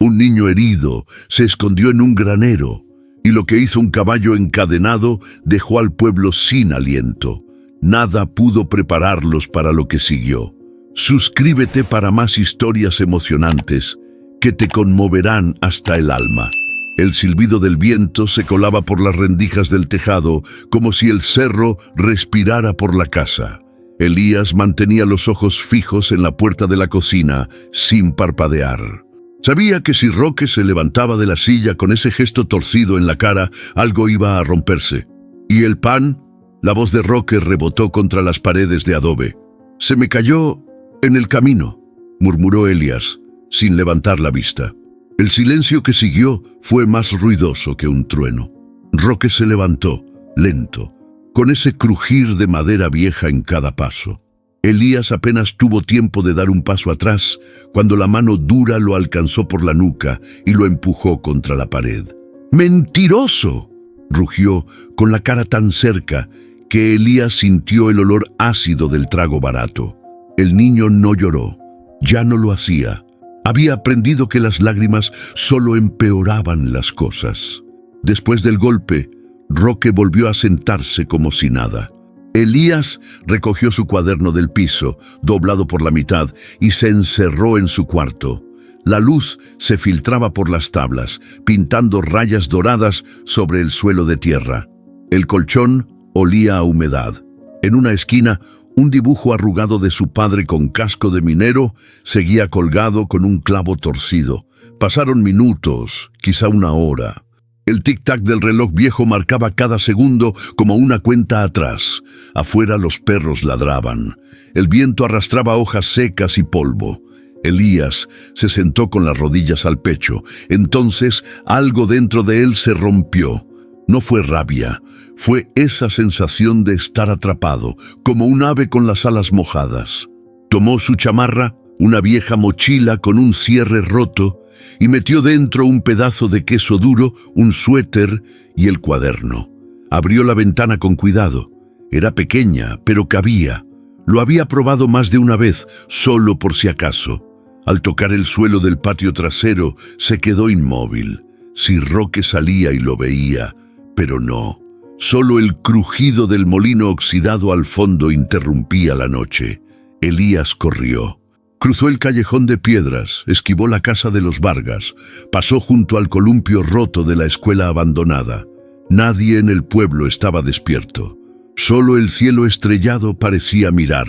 Un niño herido se escondió en un granero, y lo que hizo un caballo encadenado dejó al pueblo sin aliento. Nada pudo prepararlos para lo que siguió. Suscríbete para más historias emocionantes que te conmoverán hasta el alma. El silbido del viento se colaba por las rendijas del tejado como si el cerro respirara por la casa. Elías mantenía los ojos fijos en la puerta de la cocina, sin parpadear. Sabía que si Roque se levantaba de la silla con ese gesto torcido en la cara, algo iba a romperse. ¿Y el pan? La voz de Roque rebotó contra las paredes de adobe. «Se me cayó en el camino», murmuró Elías, sin levantar la vista. El silencio que siguió fue más ruidoso que un trueno. Roque se levantó, lento, con ese crujir de madera vieja en cada paso. Elías apenas tuvo tiempo de dar un paso atrás cuando la mano dura lo alcanzó por la nuca y lo empujó contra la pared. «¡Mentiroso!», rugió con la cara tan cerca que Elías sintió el olor ácido del trago barato. El niño no lloró, ya no lo hacía. Había aprendido que las lágrimas solo empeoraban las cosas. Después del golpe, Roque volvió a sentarse como si nada. Elías recogió su cuaderno del piso, doblado por la mitad, y se encerró en su cuarto. La luz se filtraba por las tablas, pintando rayas doradas sobre el suelo de tierra. El colchón olía a humedad. En una esquina, un dibujo arrugado de su padre con casco de minero seguía colgado con un clavo torcido. Pasaron minutos, quizá una hora. El tic-tac del reloj viejo marcaba cada segundo como una cuenta atrás. Afuera los perros ladraban. El viento arrastraba hojas secas y polvo. Elías se sentó con las rodillas al pecho. Entonces algo dentro de él se rompió. No fue rabia, fue esa sensación de estar atrapado, como un ave con las alas mojadas. Tomó su chamarra, una vieja mochila con un cierre roto, y metió dentro un pedazo de queso duro, un suéter y el cuaderno. Abrió la ventana con cuidado. Era pequeña, pero cabía. Lo había probado más de una vez, solo por si acaso. Al tocar el suelo del patio trasero, se quedó inmóvil. Si Roque salía y lo veía, pero no. Solo el crujido del molino oxidado al fondo interrumpía la noche. Elías corrió. Cruzó el callejón de piedras, esquivó la casa de los Vargas, pasó junto al columpio roto de la escuela abandonada. Nadie en el pueblo estaba despierto. Solo el cielo estrellado parecía mirar.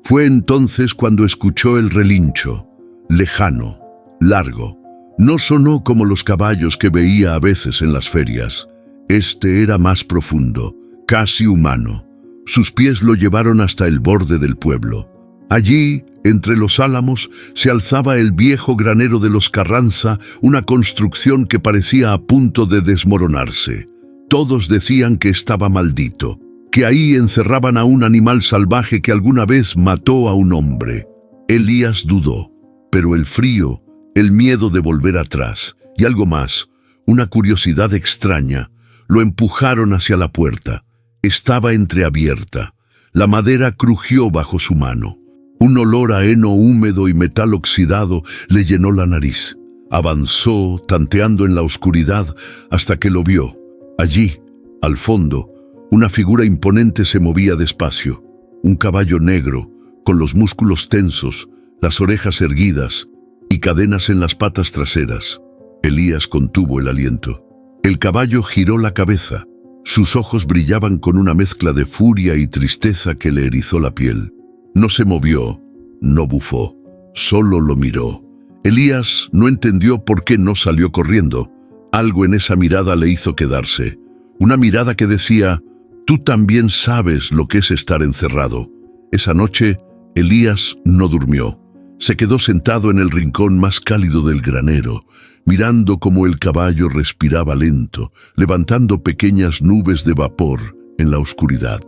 Fue entonces cuando escuchó el relincho. Lejano, largo. No sonó como los caballos que veía a veces en las ferias. Este era más profundo, casi humano. Sus pies lo llevaron hasta el borde del pueblo. Allí, entre los álamos, se alzaba el viejo granero de los Carranza, una construcción que parecía a punto de desmoronarse. Todos decían que estaba maldito, que ahí encerraban a un animal salvaje que alguna vez mató a un hombre. Elías dudó, pero el frío, el miedo de volver atrás, y algo más, una curiosidad extraña, lo empujaron hacia la puerta. Estaba entreabierta. La madera crujió bajo su mano. Un olor a heno húmedo y metal oxidado le llenó la nariz. Avanzó, tanteando en la oscuridad, hasta que lo vio. Allí, al fondo, una figura imponente se movía despacio. Un caballo negro, con los músculos tensos, las orejas erguidas y cadenas en las patas traseras. Elías contuvo el aliento. El caballo giró la cabeza. Sus ojos brillaban con una mezcla de furia y tristeza que le erizó la piel. No se movió, no bufó, solo lo miró. Elías no entendió por qué no salió corriendo. Algo en esa mirada le hizo quedarse. Una mirada que decía, «Tú también sabes lo que es estar encerrado». Esa noche, Elías no durmió. Se quedó sentado en el rincón más cálido del granero, mirando cómo el caballo respiraba lento, levantando pequeñas nubes de vapor en la oscuridad.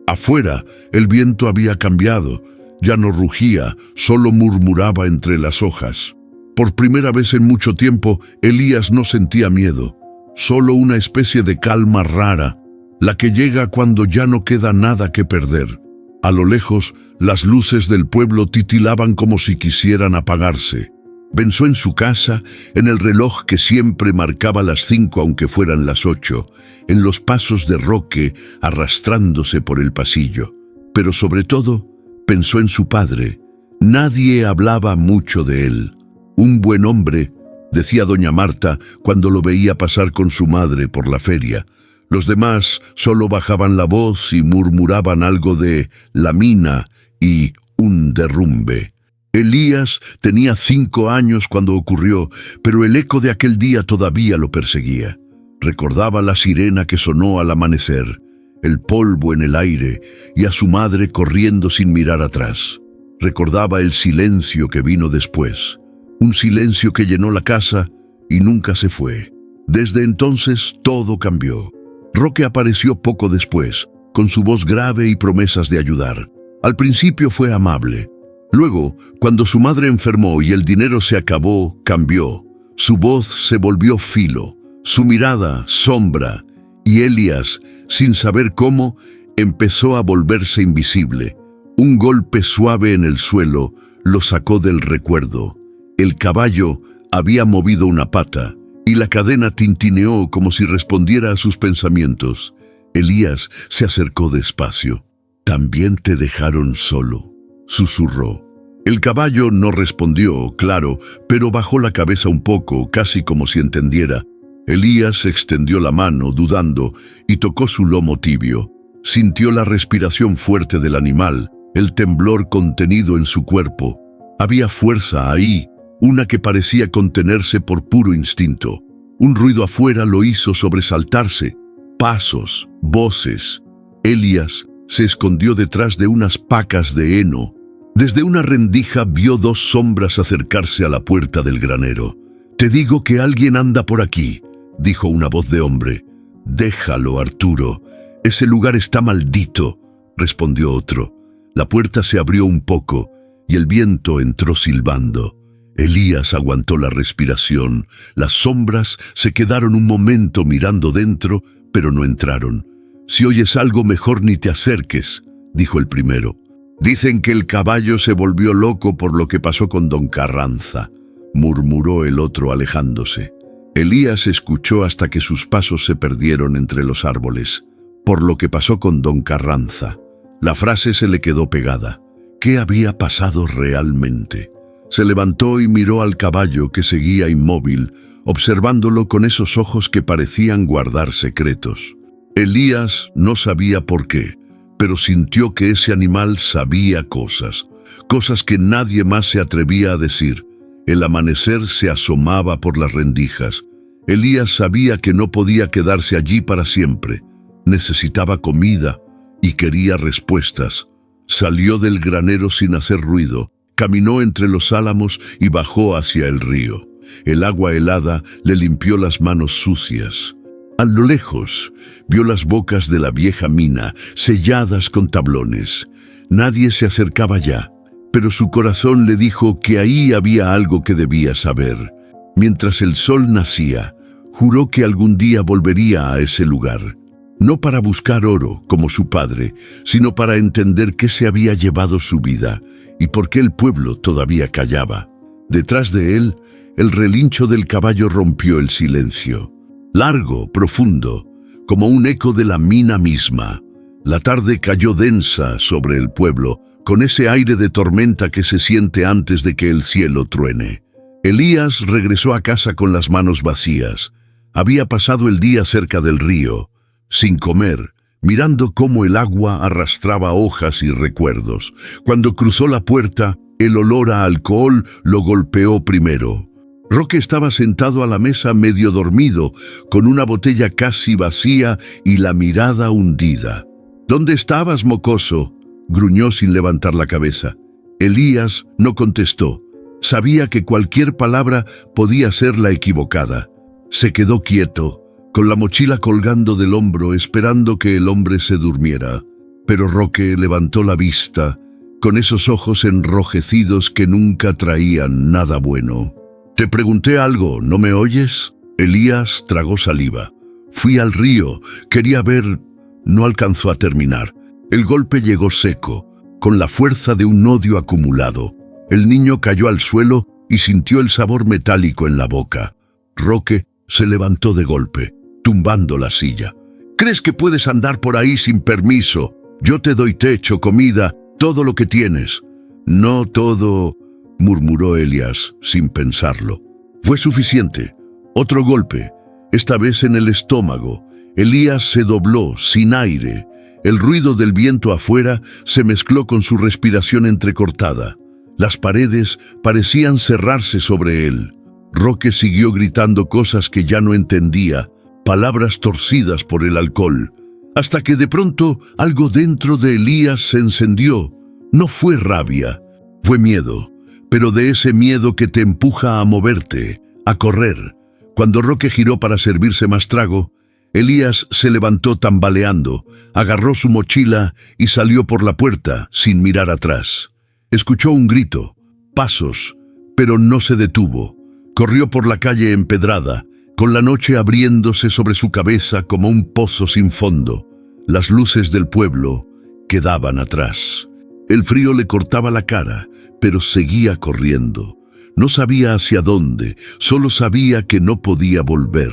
Afuera, el viento había cambiado. Ya no rugía, solo murmuraba entre las hojas. Por primera vez en mucho tiempo, Elías no sentía miedo, solo una especie de calma rara, la que llega cuando ya no queda nada que perder. A lo lejos, las luces del pueblo titilaban como si quisieran apagarse. Pensó en su casa, en el reloj que siempre marcaba las 5 aunque fueran las 8, en los pasos de Roque arrastrándose por el pasillo. Pero sobre todo, pensó en su padre. Nadie hablaba mucho de él. Un buen hombre, decía doña Marta cuando lo veía pasar con su madre por la feria. Los demás solo bajaban la voz y murmuraban algo de la mina y un derrumbe. Elías tenía 5 años cuando ocurrió, pero el eco de aquel día todavía lo perseguía. Recordaba la sirena que sonó al amanecer, el polvo en el aire y a su madre corriendo sin mirar atrás. Recordaba el silencio que vino después, un silencio que llenó la casa y nunca se fue. Desde entonces todo cambió. Roque apareció poco después, con su voz grave y promesas de ayudar. Al principio fue amable. Luego, cuando su madre enfermó y el dinero se acabó, cambió. Su voz se volvió filo, su mirada sombra, y Elías, sin saber cómo, empezó a volverse invisible. Un golpe suave en el suelo lo sacó del recuerdo. El caballo había movido una pata, y la cadena tintineó como si respondiera a sus pensamientos. Elías se acercó despacio. «También te dejaron solo», susurró. El caballo no respondió, claro, pero bajó la cabeza un poco, casi como si entendiera. Elías extendió la mano, dudando, y tocó su lomo tibio. Sintió la respiración fuerte del animal, el temblor contenido en su cuerpo. Había fuerza ahí, una que parecía contenerse por puro instinto. Un ruido afuera lo hizo sobresaltarse. Pasos, voces. Elías se escondió detrás de unas pacas de heno. Desde una rendija vio 2 sombras acercarse a la puerta del granero. «Te digo que alguien anda por aquí», dijo una voz de hombre. «Déjalo, Arturo. Ese lugar está maldito», respondió otro. La puerta se abrió un poco y el viento entró silbando. Elías aguantó la respiración. Las sombras se quedaron un momento mirando dentro, pero no entraron. «Si oyes algo, mejor ni te acerques», dijo el primero. «Dicen que el caballo se volvió loco por lo que pasó con don Carranza», murmuró el otro alejándose. Elías escuchó hasta que sus pasos se perdieron entre los árboles. «Por lo que pasó con don Carranza». La frase se le quedó pegada. ¿Qué había pasado realmente? Se levantó y miró al caballo que seguía inmóvil, observándolo con esos ojos que parecían guardar secretos. Elías no sabía por qué, pero sintió que ese animal sabía cosas que nadie más se atrevía a decir. El amanecer se asomaba por las rendijas. Elías sabía que no podía quedarse allí para siempre. Necesitaba comida y quería respuestas. Salió del granero sin hacer ruido, caminó entre los álamos y bajó hacia el río. El agua helada le limpió las manos sucias. A lo lejos, vio las bocas de la vieja mina, selladas con tablones. Nadie se acercaba ya, pero su corazón le dijo que ahí había algo que debía saber. Mientras el sol nacía, juró que algún día volvería a ese lugar. No para buscar oro, como su padre, sino para entender qué se había llevado su vida y por qué el pueblo todavía callaba. Detrás de él, el relincho del caballo rompió el silencio. Largo, profundo, como un eco de la mina misma. La tarde cayó densa sobre el pueblo, con ese aire de tormenta que se siente antes de que el cielo truene. Elías regresó a casa con las manos vacías. Había pasado el día cerca del río, sin comer, mirando cómo el agua arrastraba hojas y recuerdos. Cuando cruzó la puerta, el olor a alcohol lo golpeó primero. Roque estaba sentado a la mesa medio dormido, con una botella casi vacía y la mirada hundida. «¿Dónde estabas, mocoso?», gruñó sin levantar la cabeza. Elías no contestó. Sabía que cualquier palabra podía ser la equivocada. Se quedó quieto, con la mochila colgando del hombro, esperando que el hombre se durmiera. Pero Roque levantó la vista, con esos ojos enrojecidos que nunca traían nada bueno. «Te pregunté algo, ¿no me oyes?». Elías tragó saliva. «Fui al río, quería ver...». No alcanzó a terminar. El golpe llegó seco, con la fuerza de un odio acumulado. El niño cayó al suelo y sintió el sabor metálico en la boca. Roque se levantó de golpe, tumbando la silla. «¿Crees que puedes andar por ahí sin permiso? Yo te doy techo, comida, todo lo que tienes». «No todo», murmuró Elías sin pensarlo. Fue suficiente. Otro golpe, esta vez en el estómago. Elías se dobló, sin aire. El ruido del viento afuera se mezcló con su respiración entrecortada. Las paredes parecían cerrarse sobre él. Roque siguió gritando cosas que ya no entendía, palabras torcidas por el alcohol, hasta que de pronto algo dentro de Elías se encendió. No fue rabia, fue miedo, pero de ese miedo que te empuja a moverte, a correr. Cuando Roque giró para servirse más trago, Elías se levantó tambaleando, agarró su mochila y salió por la puerta sin mirar atrás. Escuchó un grito, pasos, pero no se detuvo. Corrió por la calle empedrada, con la noche abriéndose sobre su cabeza como un pozo sin fondo. Las luces del pueblo quedaban atrás. El frío le cortaba la cara, pero seguía corriendo. No sabía hacia dónde, solo sabía que no podía volver.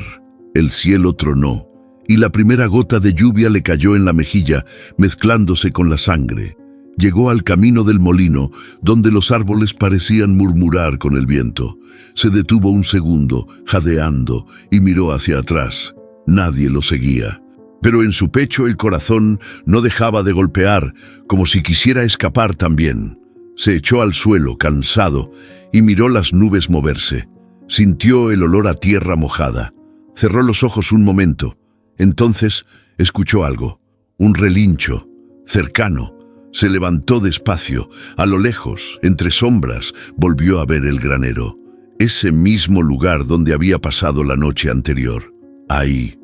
El cielo tronó, y la primera gota de lluvia le cayó en la mejilla, mezclándose con la sangre. Llegó al camino del molino, donde los árboles parecían murmurar con el viento. Se detuvo un segundo, jadeando, y miró hacia atrás. Nadie lo seguía. Pero en su pecho el corazón no dejaba de golpear, como si quisiera escapar también. Se echó al suelo, cansado, y miró las nubes moverse. Sintió el olor a tierra mojada. Cerró los ojos un momento. Entonces escuchó algo, un relincho, cercano. Se levantó despacio. A lo lejos, entre sombras, volvió a ver el granero. Ese mismo lugar donde había pasado la noche anterior. Ahí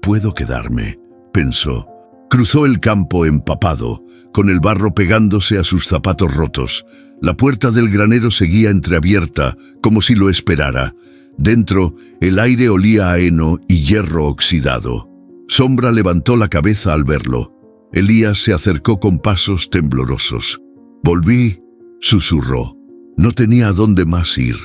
puedo quedarme, pensó. Cruzó el campo empapado, con el barro pegándose a sus zapatos rotos. La puerta del granero seguía entreabierta, como si lo esperara. Dentro, el aire olía a heno y hierro oxidado. Sombra levantó la cabeza al verlo. Elías se acercó con pasos temblorosos. «Volví», susurró. No tenía a dónde más ir.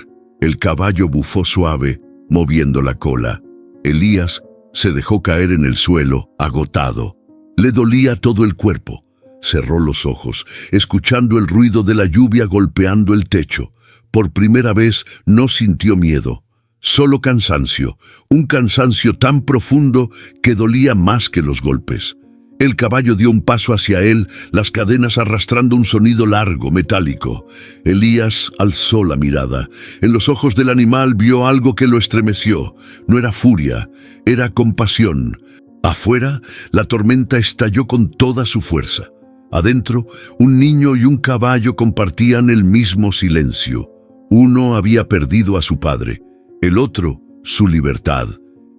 El caballo bufó suave, moviendo la cola. Elías se dejó caer en el suelo, agotado. Le dolía todo el cuerpo. Cerró los ojos, escuchando el ruido de la lluvia golpeando el techo. Por primera vez no sintió miedo, solo cansancio, un cansancio tan profundo que dolía más que los golpes. El caballo dio un paso hacia él, las cadenas arrastrando un sonido largo, metálico. Elías alzó la mirada. En los ojos del animal vio algo que lo estremeció. No era furia, era compasión. Afuera, la tormenta estalló con toda su fuerza. Adentro, un niño y un caballo compartían el mismo silencio. Uno había perdido a su padre, el otro, su libertad.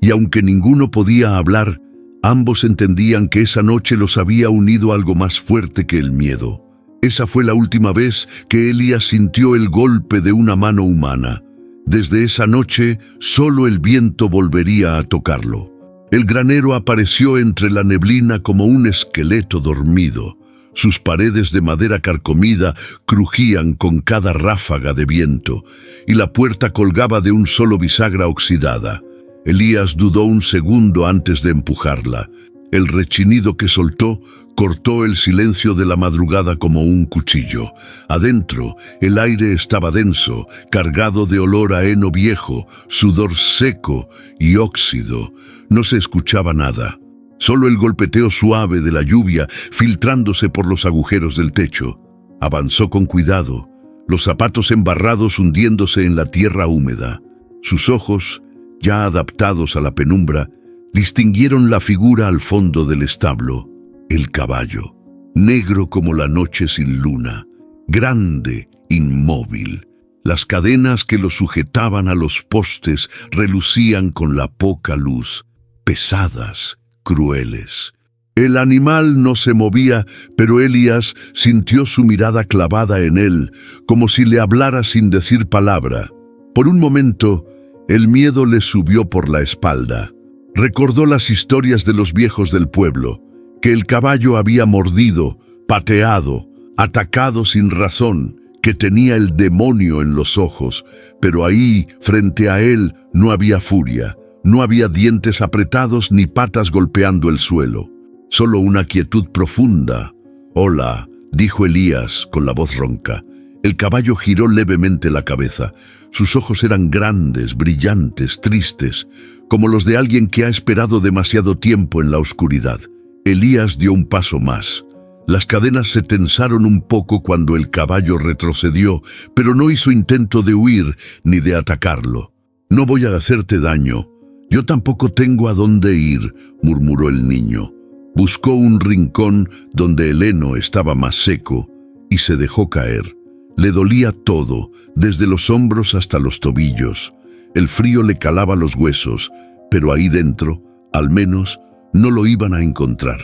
Y aunque ninguno podía hablar, ambos entendían que esa noche los había unido algo más fuerte que el miedo. Esa fue la última vez que Elías sintió el golpe de una mano humana. Desde esa noche, solo el viento volvería a tocarlo. El granero apareció entre la neblina como un esqueleto dormido. Sus paredes de madera carcomida crujían con cada ráfaga de viento, y la puerta colgaba de un solo bisagra oxidada. Elías dudó un segundo antes de empujarla. El rechinido que soltó cortó el silencio de la madrugada como un cuchillo. Adentro, el aire estaba denso, cargado de olor a heno viejo, sudor seco y óxido. No se escuchaba nada. Solo el golpeteo suave de la lluvia filtrándose por los agujeros del techo. Avanzó con cuidado, los zapatos embarrados hundiéndose en la tierra húmeda. Sus ojos, ya adaptados a la penumbra, distinguieron la figura al fondo del establo. El caballo, negro como la noche sin luna, grande, inmóvil. Las cadenas que lo sujetaban a los postes relucían con la poca luz, pesadas, crueles. El animal no se movía, pero Elías sintió su mirada clavada en él, como si le hablara sin decir palabra. Por un momento, el miedo le subió por la espalda. Recordó las historias de los viejos del pueblo, que el caballo había mordido, pateado, atacado sin razón, que tenía el demonio en los ojos, pero ahí, frente a él, no había furia, no había dientes apretados ni patas golpeando el suelo, solo una quietud profunda. «Hola», dijo Elías con la voz ronca. El caballo giró levemente la cabeza. Sus ojos eran grandes, brillantes, tristes, como los de alguien que ha esperado demasiado tiempo en la oscuridad. Elías dio un paso más. Las cadenas se tensaron un poco cuando el caballo retrocedió, pero no hizo intento de huir ni de atacarlo. «No voy a hacerte daño. Yo tampoco tengo a dónde ir», murmuró el niño. Buscó un rincón donde el heno estaba más seco y se dejó caer. Le dolía todo, desde los hombros hasta los tobillos. El frío le calaba los huesos, pero ahí dentro, al menos, no lo iban a encontrar.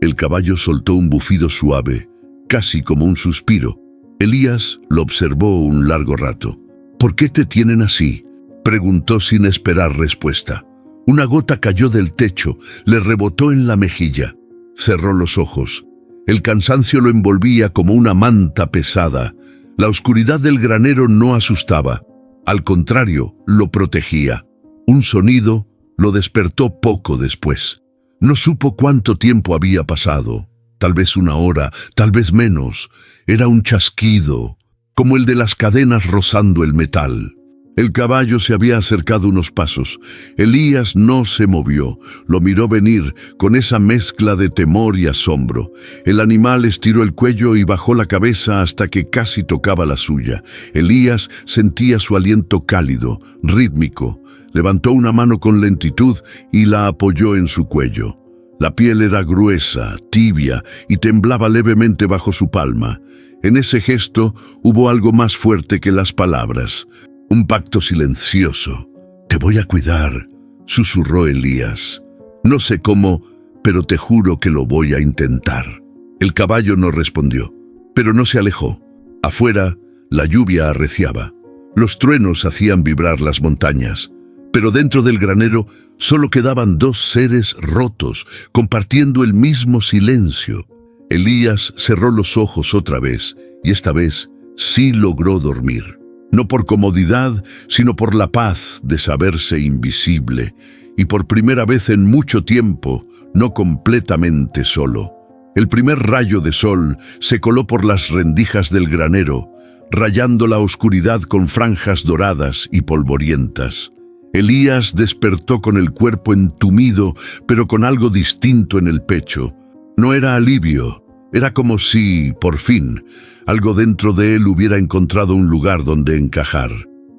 El caballo soltó un bufido suave, casi como un suspiro. Elías lo observó un largo rato. «¿Por qué te tienen así?», preguntó sin esperar respuesta. Una gota cayó del techo, le rebotó en la mejilla. Cerró los ojos. El cansancio lo envolvía como una manta pesada. La oscuridad del granero no asustaba. Al contrario, lo protegía. Un sonido lo despertó poco después. No supo cuánto tiempo había pasado. Tal vez una hora, tal vez menos. Era un chasquido, como el de las cadenas rozando el metal. El caballo se había acercado unos pasos. Elías no se movió. Lo miró venir con esa mezcla de temor y asombro. El animal estiró el cuello y bajó la cabeza hasta que casi tocaba la suya. Elías sentía su aliento cálido, rítmico. Levantó una mano con lentitud y la apoyó en su cuello. La piel era gruesa, tibia y temblaba levemente bajo su palma. En ese gesto hubo algo más fuerte que las palabras. Un pacto silencioso. «Te voy a cuidar», susurró Elías. «No sé cómo, pero te juro que lo voy a intentar». El caballo no respondió, pero no se alejó. Afuera, la lluvia arreciaba. Los truenos hacían vibrar las montañas. Pero dentro del granero solo quedaban dos seres rotos, compartiendo el mismo silencio. Elías cerró los ojos otra vez, y esta vez sí logró dormir. No por comodidad, sino por la paz de saberse invisible, y por primera vez en mucho tiempo, no completamente solo. El primer rayo de sol se coló por las rendijas del granero, rayando la oscuridad con franjas doradas y polvorientas. Elías despertó con el cuerpo entumido, pero con algo distinto en el pecho. No era alivio, era como si, por fin, algo dentro de él hubiera encontrado un lugar donde encajar.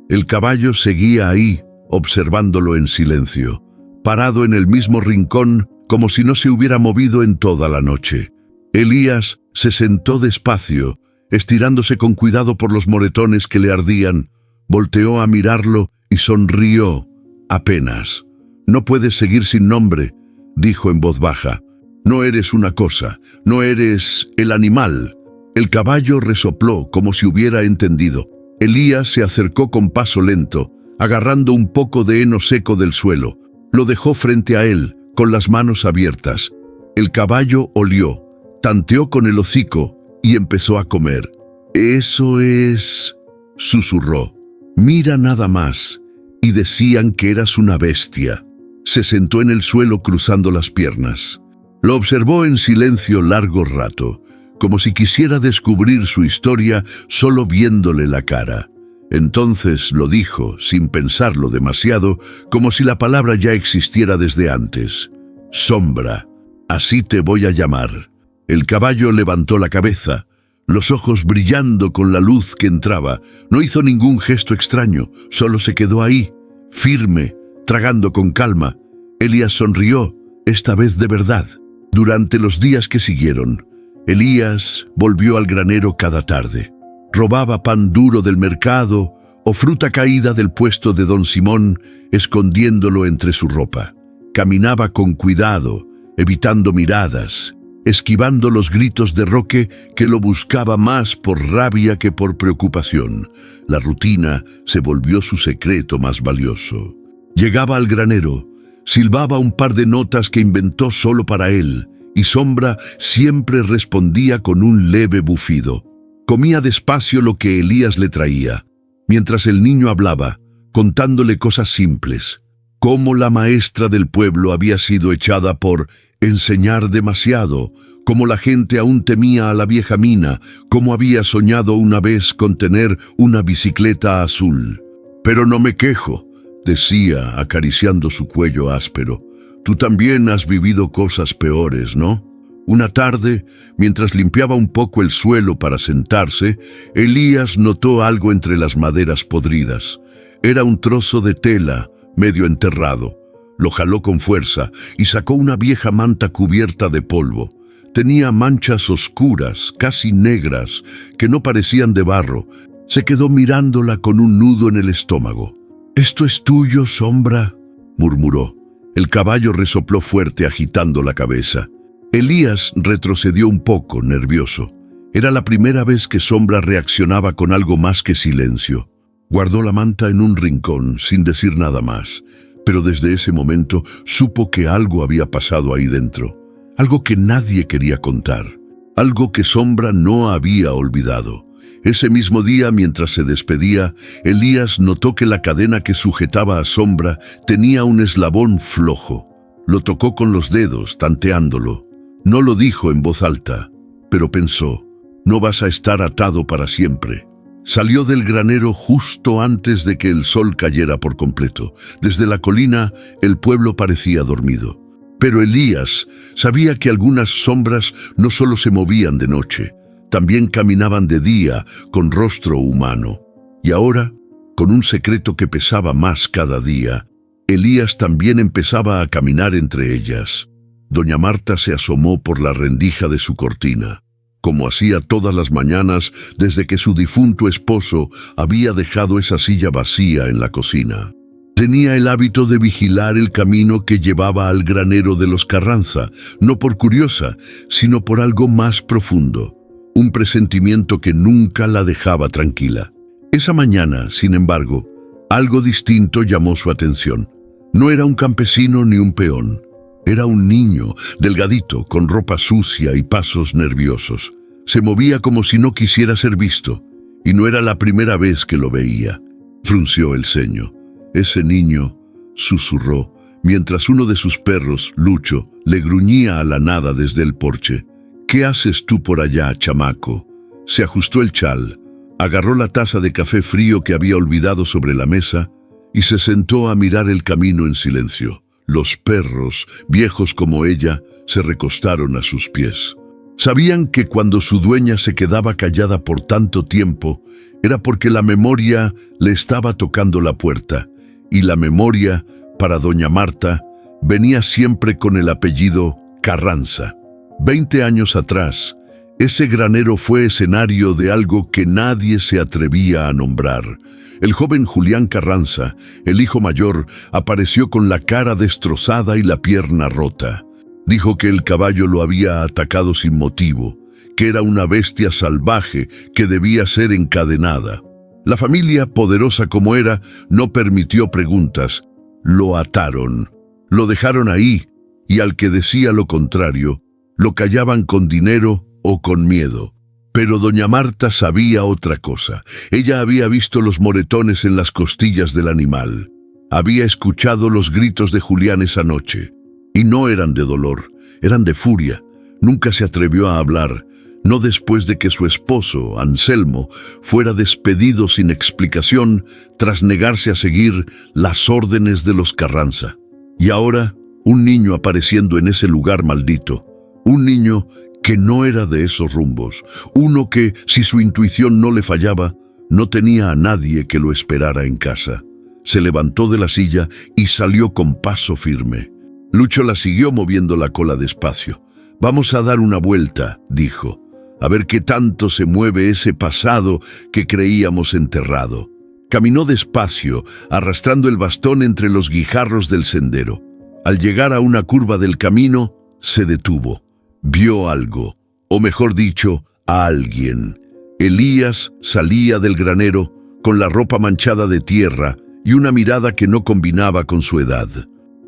El caballo seguía ahí, observándolo en silencio, parado en el mismo rincón, como si no se hubiera movido en toda la noche. Elías se sentó despacio, estirándose con cuidado por los moretones que le ardían. Volteó a mirarlo y sonrió, apenas. «No puedes seguir sin nombre», dijo en voz baja. «No eres una cosa, no eres el animal». El caballo resopló como si hubiera entendido. Elías se acercó con paso lento, agarrando un poco de heno seco del suelo. Lo dejó frente a él, con las manos abiertas. El caballo olió, tanteó con el hocico y empezó a comer. «Eso es», susurró. «Mira nada más». Y decían que eras una bestia. Se sentó en el suelo cruzando las piernas. Lo observó en silencio largo rato, como si quisiera descubrir su historia solo viéndole la cara. Entonces lo dijo, sin pensarlo demasiado, como si la palabra ya existiera desde antes. «Sombra, así te voy a llamar». El caballo levantó la cabeza, los ojos brillando con la luz que entraba. No hizo ningún gesto extraño, solo se quedó ahí, firme, tragando con calma. Elías sonrió, esta vez de verdad. Durante los días que siguieron, Elías volvió al granero cada tarde. Robaba pan duro del mercado o fruta caída del puesto de don Simón, escondiéndolo entre su ropa. Caminaba con cuidado, evitando miradas, esquivando los gritos de Roque, que lo buscaba más por rabia que por preocupación. La rutina se volvió su secreto más valioso. Llegaba al granero, silbaba un par de notas que inventó solo para él, y Sombra siempre respondía con un leve bufido. Comía despacio lo que Elías le traía, mientras el niño hablaba, contándole cosas simples, cómo la maestra del pueblo había sido echada por enseñar demasiado, cómo la gente aún temía a la vieja Mina, cómo había soñado una vez con tener una bicicleta azul. «Pero no me quejo», decía, acariciando su cuello áspero. «Tú también has vivido cosas peores, ¿no?» Una tarde, mientras limpiaba un poco el suelo para sentarse, Elías notó algo entre las maderas podridas. Era un trozo de tela, medio enterrado. Lo jaló con fuerza y sacó una vieja manta cubierta de polvo. Tenía manchas oscuras, casi negras, que no parecían de barro. Se quedó mirándola con un nudo en el estómago. «¿Esto es tuyo, Sombra?», murmuró. El caballo resopló fuerte agitando la cabeza. Elías retrocedió un poco, nervioso. Era la primera vez que Sombra reaccionaba con algo más que silencio. Guardó la manta en un rincón, sin decir nada más, pero desde ese momento supo que algo había pasado ahí dentro. Algo que nadie quería contar. Algo que Sombra no había olvidado. Ese mismo día, mientras se despedía, Elías notó que la cadena que sujetaba a Sombra tenía un eslabón flojo. Lo tocó con los dedos, tanteándolo. No lo dijo en voz alta, pero pensó, «No vas a estar atado para siempre». Salió del granero justo antes de que el sol cayera por completo. Desde la colina, el pueblo parecía dormido. Pero Elías sabía que algunas sombras no solo se movían de noche, también caminaban de día con rostro humano. Y ahora, con un secreto que pesaba más cada día, Elías también empezaba a caminar entre ellas. Doña Marta se asomó por la rendija de su cortina, como hacía todas las mañanas desde que su difunto esposo había dejado esa silla vacía en la cocina. Tenía el hábito de vigilar el camino que llevaba al granero de los Carranza, no por curiosa, sino por algo más profundo, un presentimiento que nunca la dejaba tranquila. Esa mañana, sin embargo, algo distinto llamó su atención. No era un campesino ni un peón. Era un niño, delgadito, con ropa sucia y pasos nerviosos. Se movía como si no quisiera ser visto, y no era la primera vez que lo veía. Frunció el ceño. «Ese niño», susurró, mientras uno de sus perros, Lucho, le gruñía a la nada desde el porche. «¿Qué haces tú por allá, chamaco?» Se ajustó el chal, agarró la taza de café frío que había olvidado sobre la mesa y se sentó a mirar el camino en silencio. Los perros, viejos como ella, se recostaron a sus pies. Sabían que cuando su dueña se quedaba callada por tanto tiempo, era porque la memoria le estaba tocando la puerta, y la memoria, para doña Marta, venía siempre con el apellido Carranza. 20 años atrás, ese granero fue escenario de algo que nadie se atrevía a nombrar. El joven Julián Carranza, el hijo mayor, apareció con la cara destrozada y la pierna rota. Dijo que el caballo lo había atacado sin motivo, que era una bestia salvaje que debía ser encadenada. La familia, poderosa como era, no permitió preguntas. Lo ataron, lo dejaron ahí, y al que decía lo contrario, lo callaban con dinero o con miedo. Pero doña Marta sabía otra cosa. Ella había visto los moretones en las costillas del animal. Había escuchado los gritos de Julián esa noche. Y no eran de dolor, eran de furia. Nunca se atrevió a hablar, no después de que su esposo, Anselmo, fuera despedido sin explicación tras negarse a seguir las órdenes de los Carranza. Y ahora, un niño apareciendo en ese lugar maldito. Un niño que no era de esos rumbos, uno que, si su intuición no le fallaba, no tenía a nadie que lo esperara en casa. Se levantó de la silla y salió con paso firme. Lucho la siguió moviendo la cola despacio. «Vamos a dar una vuelta», dijo, «a ver qué tanto se mueve ese pasado que creíamos enterrado». Caminó despacio, arrastrando el bastón entre los guijarros del sendero. Al llegar a una curva del camino, se detuvo. Vio algo, o mejor dicho, a alguien. Elías salía del granero con la ropa manchada de tierra y una mirada que no combinaba con su edad.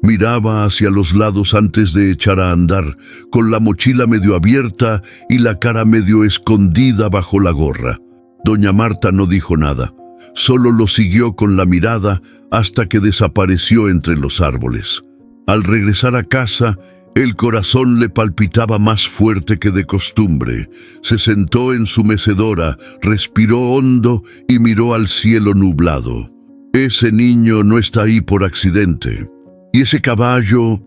Miraba hacia los lados antes de echar a andar, con la mochila medio abierta y la cara medio escondida bajo la gorra. Doña Marta no dijo nada, solo lo siguió con la mirada hasta que desapareció entre los árboles. Al regresar a casa, el corazón le palpitaba más fuerte que de costumbre. Se sentó en su mecedora, respiró hondo y miró al cielo nublado. Ese niño no está ahí por accidente. Y ese caballo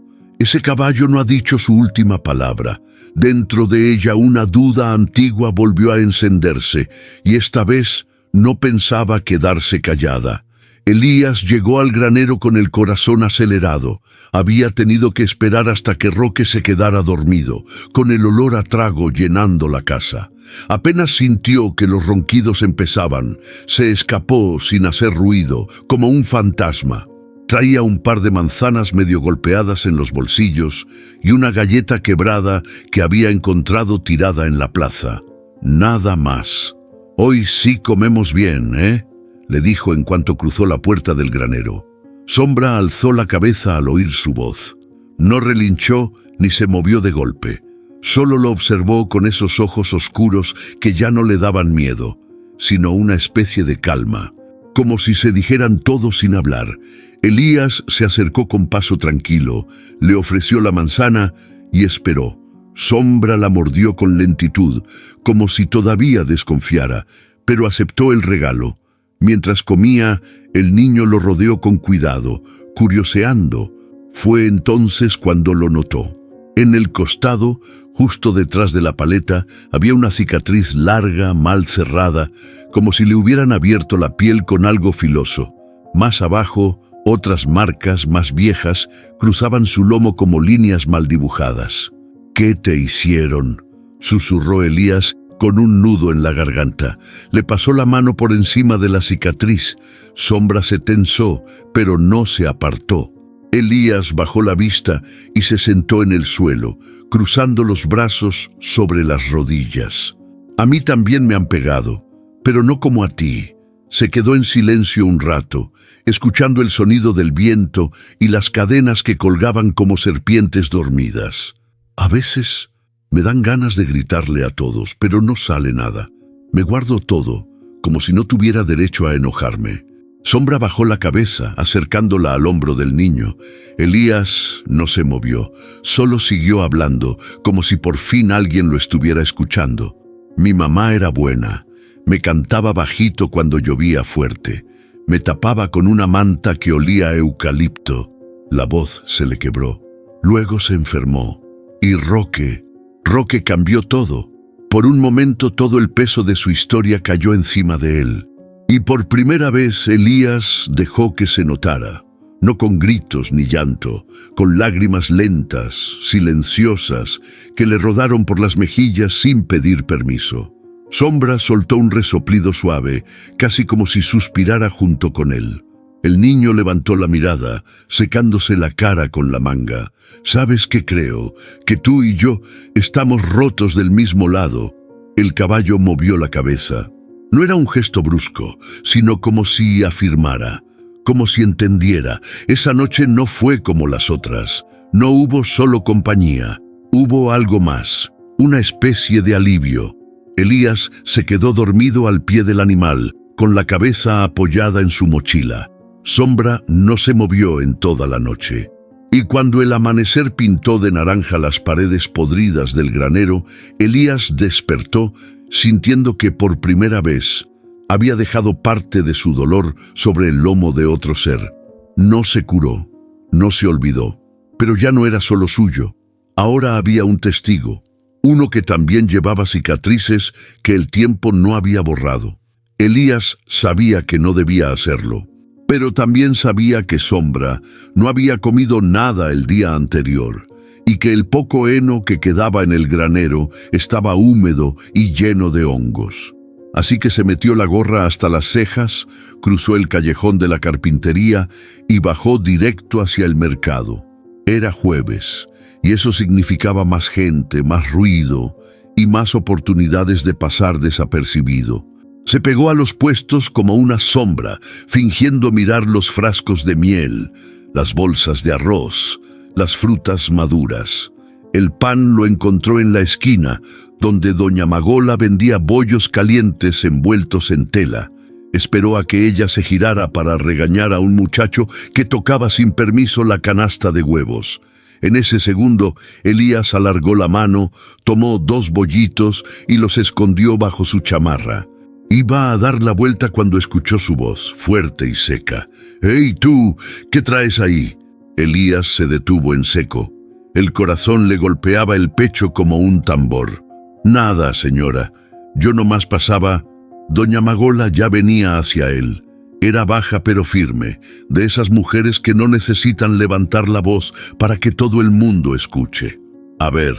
no ha dicho su última palabra. Dentro de ella una duda antigua volvió a encenderse, y esta vez no pensaba quedarse callada. Elías llegó al granero con el corazón acelerado. Había tenido que esperar hasta que Roque se quedara dormido, con el olor a trago llenando la casa. Apenas sintió que los ronquidos empezaban, se escapó sin hacer ruido, como un fantasma. Traía un par de manzanas medio golpeadas en los bolsillos y una galleta quebrada que había encontrado tirada en la plaza. Nada más. «Hoy sí comemos bien, ¿eh?», le dijo en cuanto cruzó la puerta del granero. Sombra alzó la cabeza al oír su voz. No relinchó ni se movió de golpe. Solo lo observó con esos ojos oscuros que ya no le daban miedo, sino una especie de calma, como si se dijeran todo sin hablar. Elías se acercó con paso tranquilo, le ofreció la manzana y esperó. Sombra la mordió con lentitud, como si todavía desconfiara, pero aceptó el regalo. Mientras comía, el niño lo rodeó con cuidado, curioseando. Fue entonces cuando lo notó. En el costado, justo detrás de la paleta, había una cicatriz larga, mal cerrada, como si le hubieran abierto la piel con algo filoso. Más abajo, otras marcas más viejas cruzaban su lomo como líneas mal dibujadas. «¿Qué te hicieron?», susurró Elías con un nudo en la garganta. Le pasó la mano por encima de la cicatriz. Sombra se tensó, pero no se apartó. Elías bajó la vista y se sentó en el suelo, cruzando los brazos sobre las rodillas. «A mí también me han pegado, pero no como a ti». Se quedó en silencio un rato, escuchando el sonido del viento y las cadenas que colgaban como serpientes dormidas. «A veces me dan ganas de gritarle a todos, pero no sale nada. Me guardo todo, como si no tuviera derecho a enojarme». Sombra bajó la cabeza, acercándola al hombro del niño. Elías no se movió, solo siguió hablando, como si por fin alguien lo estuviera escuchando. «Mi mamá era buena. Me cantaba bajito cuando llovía fuerte. Me tapaba con una manta que olía a eucalipto». La voz se le quebró. Luego se enfermó. Y Roque cambió todo. Por un momento todo el peso de su historia cayó encima de él. Y por primera vez Elías dejó que se notara. No con gritos ni llanto, con lágrimas lentas, silenciosas, que le rodaron por las mejillas sin pedir permiso. Sombra soltó un resoplido suave, casi como si suspirara junto con él. El niño levantó la mirada, secándose la cara con la manga. «¿Sabes qué creo? Que tú y yo estamos rotos del mismo lado». El caballo movió la cabeza. No era un gesto brusco, sino como si afirmara, como si entendiera. Esa noche no fue como las otras. No hubo solo compañía, hubo algo más, una especie de alivio. Elías se quedó dormido al pie del animal, con la cabeza apoyada en su mochila. Sombra no se movió en toda la noche. Y cuando el amanecer pintó de naranja las paredes podridas del granero, Elías despertó, sintiendo que por primera vez había dejado parte de su dolor sobre el lomo de otro ser. No se curó, no se olvidó, pero ya no era solo suyo. Ahora había un testigo, uno que también llevaba cicatrices que el tiempo no había borrado. Elías sabía que no debía hacerlo, pero también sabía que Sombra no había comido nada el día anterior y que el poco heno que quedaba en el granero estaba húmedo y lleno de hongos. Así que se metió la gorra hasta las cejas, cruzó el callejón de la carpintería y bajó directo hacia el mercado. Era jueves, y eso significaba más gente, más ruido y más oportunidades de pasar desapercibido. Se pegó a los puestos como una sombra, fingiendo mirar los frascos de miel, las bolsas de arroz, las frutas maduras. El pan lo encontró en la esquina, donde doña Magola vendía bollos calientes envueltos en tela. Esperó a que ella se girara para regañar a un muchacho que tocaba sin permiso la canasta de huevos. En ese segundo, Elías alargó la mano, tomó 2 bollitos y los escondió bajo su chamarra. Iba a dar la vuelta cuando escuchó su voz, fuerte y seca. «¡Hey, tú! ¿Qué traes ahí?» Elías se detuvo en seco. El corazón le golpeaba el pecho como un tambor. «Nada, señora. Yo nomás pasaba». Doña Magola ya venía hacia él. Era baja pero firme, de esas mujeres que no necesitan levantar la voz para que todo el mundo escuche. «A ver,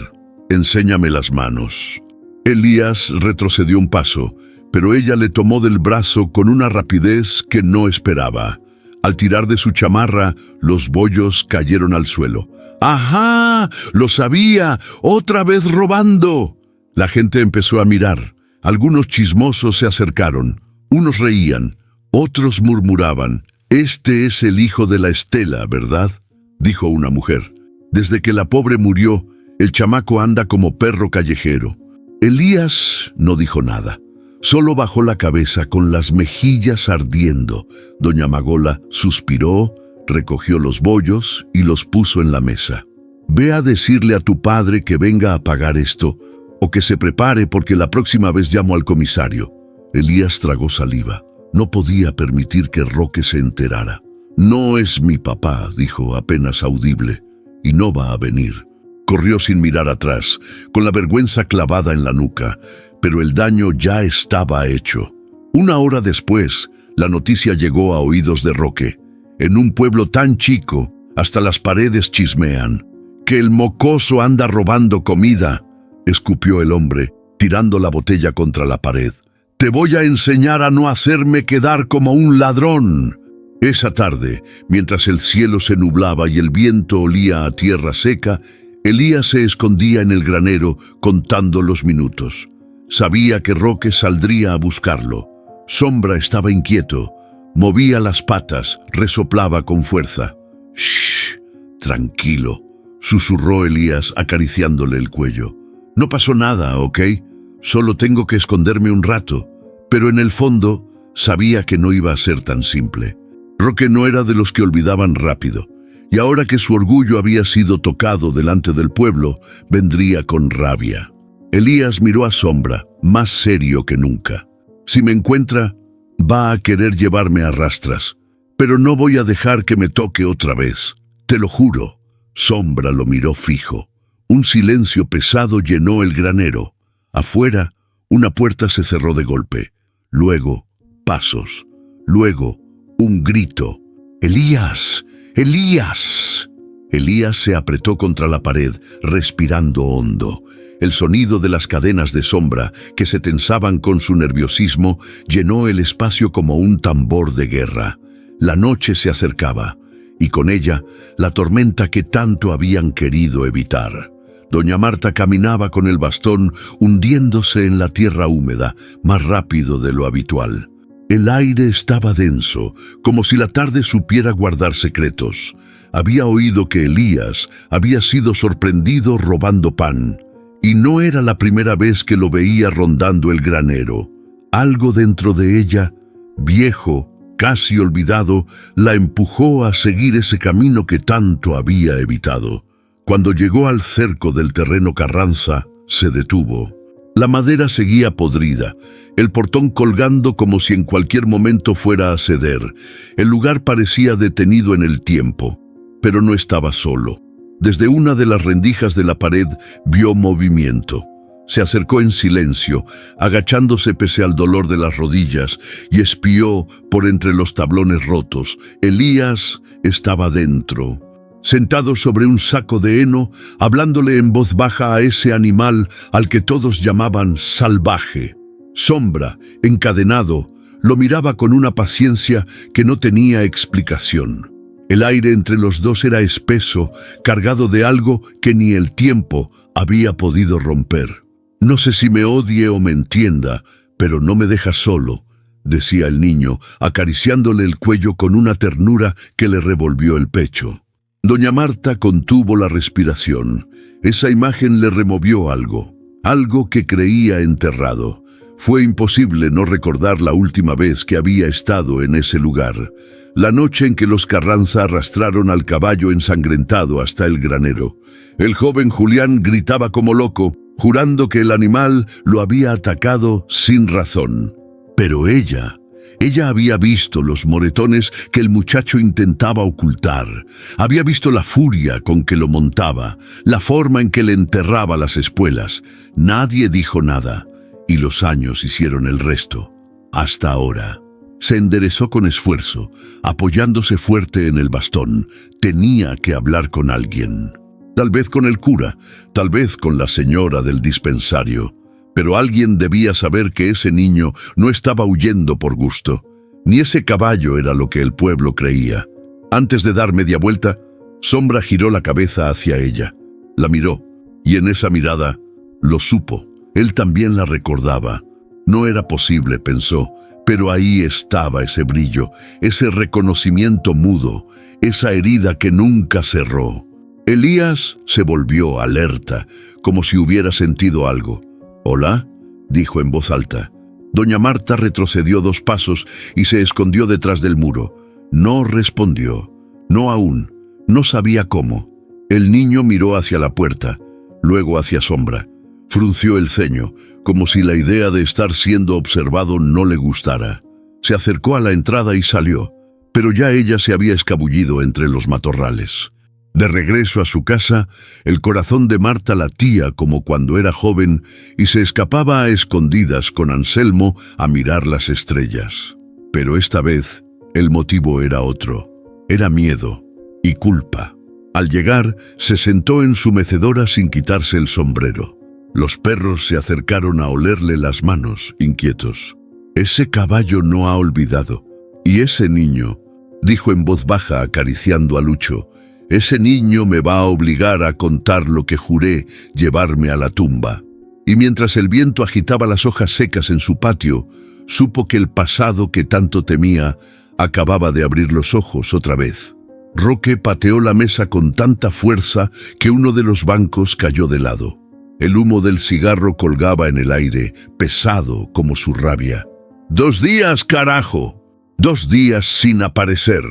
enséñame las manos». Elías retrocedió un paso, pero ella le tomó del brazo con una rapidez que no esperaba. Al tirar de su chamarra, los bollos cayeron al suelo. «¡Ajá! ¡Lo sabía! ¡Otra vez robando!». La gente empezó a mirar. Algunos chismosos se acercaron. Unos reían, otros murmuraban. «Este es el hijo de la Estela, ¿verdad?», dijo una mujer. «Desde que la pobre murió, el chamaco anda como perro callejero». Elías no dijo nada. Solo bajó la cabeza con las mejillas ardiendo. Doña Magola suspiró, recogió los bollos y los puso en la mesa. «Ve a decirle a tu padre que venga a pagar esto, o que se prepare porque la próxima vez llamo al comisario». Elías tragó saliva. No podía permitir que Roque se enterara. «No es mi papá», dijo apenas audible, «y no va a venir». Corrió sin mirar atrás, con la vergüenza clavada en la nuca, pero el daño ya estaba hecho. 1 hora después, la noticia llegó a oídos de Roque. En un pueblo tan chico, hasta las paredes chismean. «¡Que el mocoso anda robando comida!», escupió el hombre, tirando la botella contra la pared. «Te voy a enseñar a no hacerme quedar como un ladrón». Esa tarde, mientras el cielo se nublaba y el viento olía a tierra seca, Elías se escondía en el granero contando los minutos. Sabía que Roque saldría a buscarlo. Sombra estaba inquieto. Movía las patas, resoplaba con fuerza. «Shh, tranquilo», susurró Elías acariciándole el cuello. «No pasó nada, ¿ok? Solo tengo que esconderme un rato». Pero en el fondo sabía que no iba a ser tan simple. Roque no era de los que olvidaban rápido, y ahora que su orgullo había sido tocado delante del pueblo, vendría con rabia. Elías miró a Sombra, más serio que nunca. «Si me encuentra, va a querer llevarme a rastras, pero no voy a dejar que me toque otra vez. Te lo juro». Sombra lo miró fijo. Un silencio pesado llenó el granero. Afuera, una puerta se cerró de golpe. Luego, pasos. Luego, un grito. «¡Elías! ¡Elías!». Elías se apretó contra la pared, respirando hondo. El sonido de las cadenas de Sombra, que se tensaban con su nerviosismo, llenó el espacio como un tambor de guerra. La noche se acercaba, y con ella, la tormenta que tanto habían querido evitar. Doña Marta caminaba con el bastón, hundiéndose en la tierra húmeda, más rápido de lo habitual. El aire estaba denso, como si la tarde supiera guardar secretos. Había oído que Elías había sido sorprendido robando pan, y no era la primera vez que lo veía rondando el granero. Algo dentro de ella, viejo, casi olvidado, la empujó a seguir ese camino que tanto había evitado. Cuando llegó al cerco del terreno Carranza, se detuvo. La madera seguía podrida, el portón colgando como si en cualquier momento fuera a ceder. El lugar parecía detenido en el tiempo, pero no estaba solo. Desde una de las rendijas de la pared vio movimiento. Se acercó en silencio, agachándose pese al dolor de las rodillas, y espió por entre los tablones rotos. Elías estaba dentro, sentado sobre un saco de heno, hablándole en voz baja a ese animal al que todos llamaban salvaje. Sombra, encadenado, lo miraba con una paciencia que no tenía explicación. El aire entre los dos era espeso, cargado de algo que ni el tiempo había podido romper. «No sé si me odie o me entienda, pero no me deja solo», decía el niño, acariciándole el cuello con una ternura que le revolvió el pecho. Doña Marta contuvo la respiración. Esa imagen le removió algo que creía enterrado. Fue imposible no recordar la última vez que había estado en ese lugar, la noche en que los Carranza arrastraron al caballo ensangrentado hasta el granero. El joven Julián gritaba como loco, jurando que el animal lo había atacado sin razón. Pero ella había visto los moretones que el muchacho intentaba ocultar. Había visto la furia con que lo montaba, la forma en que le enterraba las espuelas. Nadie dijo nada, y los años hicieron el resto. Hasta ahora. Se enderezó con esfuerzo, apoyándose fuerte en el bastón. Tenía que hablar con alguien. Tal vez con el cura, tal vez con la señora del dispensario. Pero alguien debía saber que ese niño no estaba huyendo por gusto, ni ese caballo era lo que el pueblo creía. Antes de dar media vuelta, Sombra giró la cabeza hacia ella. La miró, y en esa mirada lo supo. Él también la recordaba. No era posible, pensó, pero ahí estaba ese brillo, ese reconocimiento mudo, esa herida que nunca cerró. Elías se volvió alerta, como si hubiera sentido algo. «¿Hola?», dijo en voz alta. Doña Marta retrocedió 2 pasos y se escondió detrás del muro. No respondió. No aún. No sabía cómo. El niño miró hacia la puerta, luego hacia Sombra. Frunció el ceño, como si la idea de estar siendo observado no le gustara. Se acercó a la entrada y salió, pero ya ella se había escabullido entre los matorrales. De regreso a su casa, el corazón de Marta latía como cuando era joven y se escapaba a escondidas con Anselmo a mirar las estrellas. Pero esta vez el motivo era otro. Era miedo y culpa. Al llegar, se sentó en su mecedora sin quitarse el sombrero. Los perros se acercaron a olerle las manos, inquietos. «Ese caballo no ha olvidado. Y ese niño», dijo en voz baja acariciando a Lucho, «ese niño me va a obligar a contar lo que juré llevarme a la tumba». Y mientras el viento agitaba las hojas secas en su patio, supo que el pasado que tanto temía acababa de abrir los ojos otra vez. Roque pateó la mesa con tanta fuerza que uno de los bancos cayó de lado. El humo del cigarro colgaba en el aire, pesado como su rabia. «¡2 días, carajo! 2 días sin aparecer»,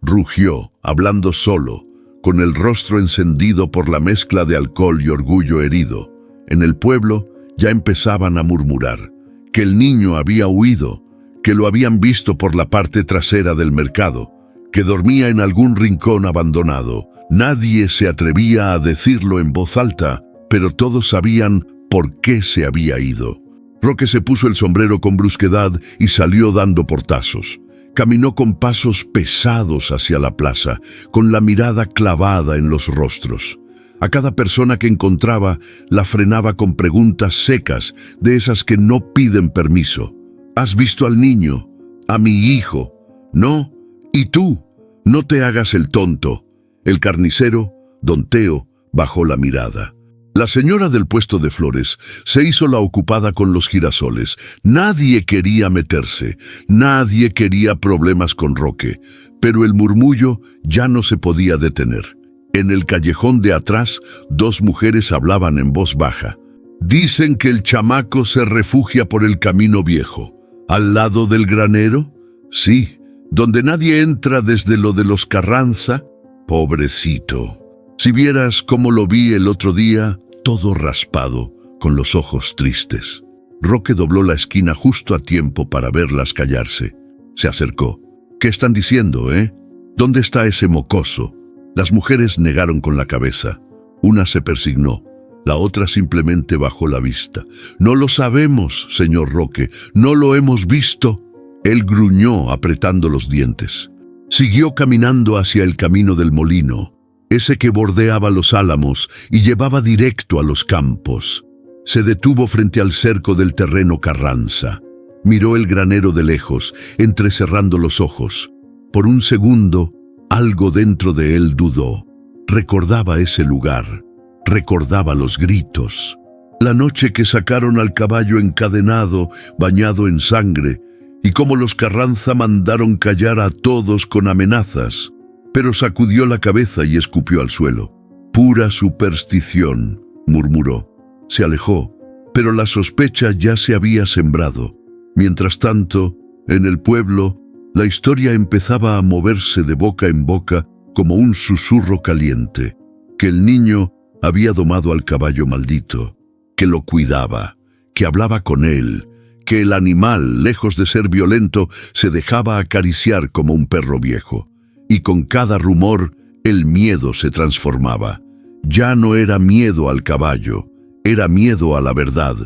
rugió, hablando solo, con el rostro encendido por la mezcla de alcohol y orgullo herido. En el pueblo ya empezaban a murmurar que el niño había huido, que lo habían visto por la parte trasera del mercado, que dormía en algún rincón abandonado. Nadie se atrevía a decirlo en voz alta, pero todos sabían por qué se había ido. Roque se puso el sombrero con brusquedad y salió dando portazos. Caminó con pasos pesados hacia la plaza, con la mirada clavada en los rostros. A cada persona que encontraba la frenaba con preguntas secas, de esas que no piden permiso. «¿Has visto al niño? ¿A mi hijo? ¿No? ¿Y tú? No te hagas el tonto». El carnicero, don Teo, bajó la mirada. La señora del puesto de flores se hizo la ocupada con los girasoles. Nadie quería meterse, nadie quería problemas con Roque, pero el murmullo ya no se podía detener. En el callejón de atrás, 2 mujeres hablaban en voz baja. «Dicen que el chamaco se refugia por el camino viejo. ¿Al lado del granero? Sí, donde nadie entra desde lo de los Carranza. Pobrecito. Si vieras cómo lo vi el otro día, todo raspado, con los ojos tristes». Roque dobló la esquina justo a tiempo para verlas callarse. Se acercó. «¿Qué están diciendo, eh? ¿Dónde está ese mocoso?». Las mujeres negaron con la cabeza. Una se persignó, la otra simplemente bajó la vista. «No lo sabemos, señor Roque, no lo hemos visto». Él gruñó apretando los dientes. Siguió caminando hacia el camino del molino, ese que bordeaba los álamos y llevaba directo a los campos. Se detuvo frente al cerco del terreno Carranza. Miró el granero de lejos, entrecerrando los ojos. Por un segundo, algo dentro de él dudó. Recordaba ese lugar, recordaba los gritos. La noche que sacaron al caballo encadenado, bañado en sangre, y cómo los Carranza mandaron callar a todos con amenazas, pero sacudió la cabeza y escupió al suelo. «Pura superstición», murmuró. Se alejó, pero la sospecha ya se había sembrado. Mientras tanto, en el pueblo, la historia empezaba a moverse de boca en boca como un susurro caliente, que el niño había domado al caballo maldito, que lo cuidaba, que hablaba con él, que el animal, lejos de ser violento, se dejaba acariciar como un perro viejo. Y con cada rumor, el miedo se transformaba. Ya no era miedo al caballo, era miedo a la verdad,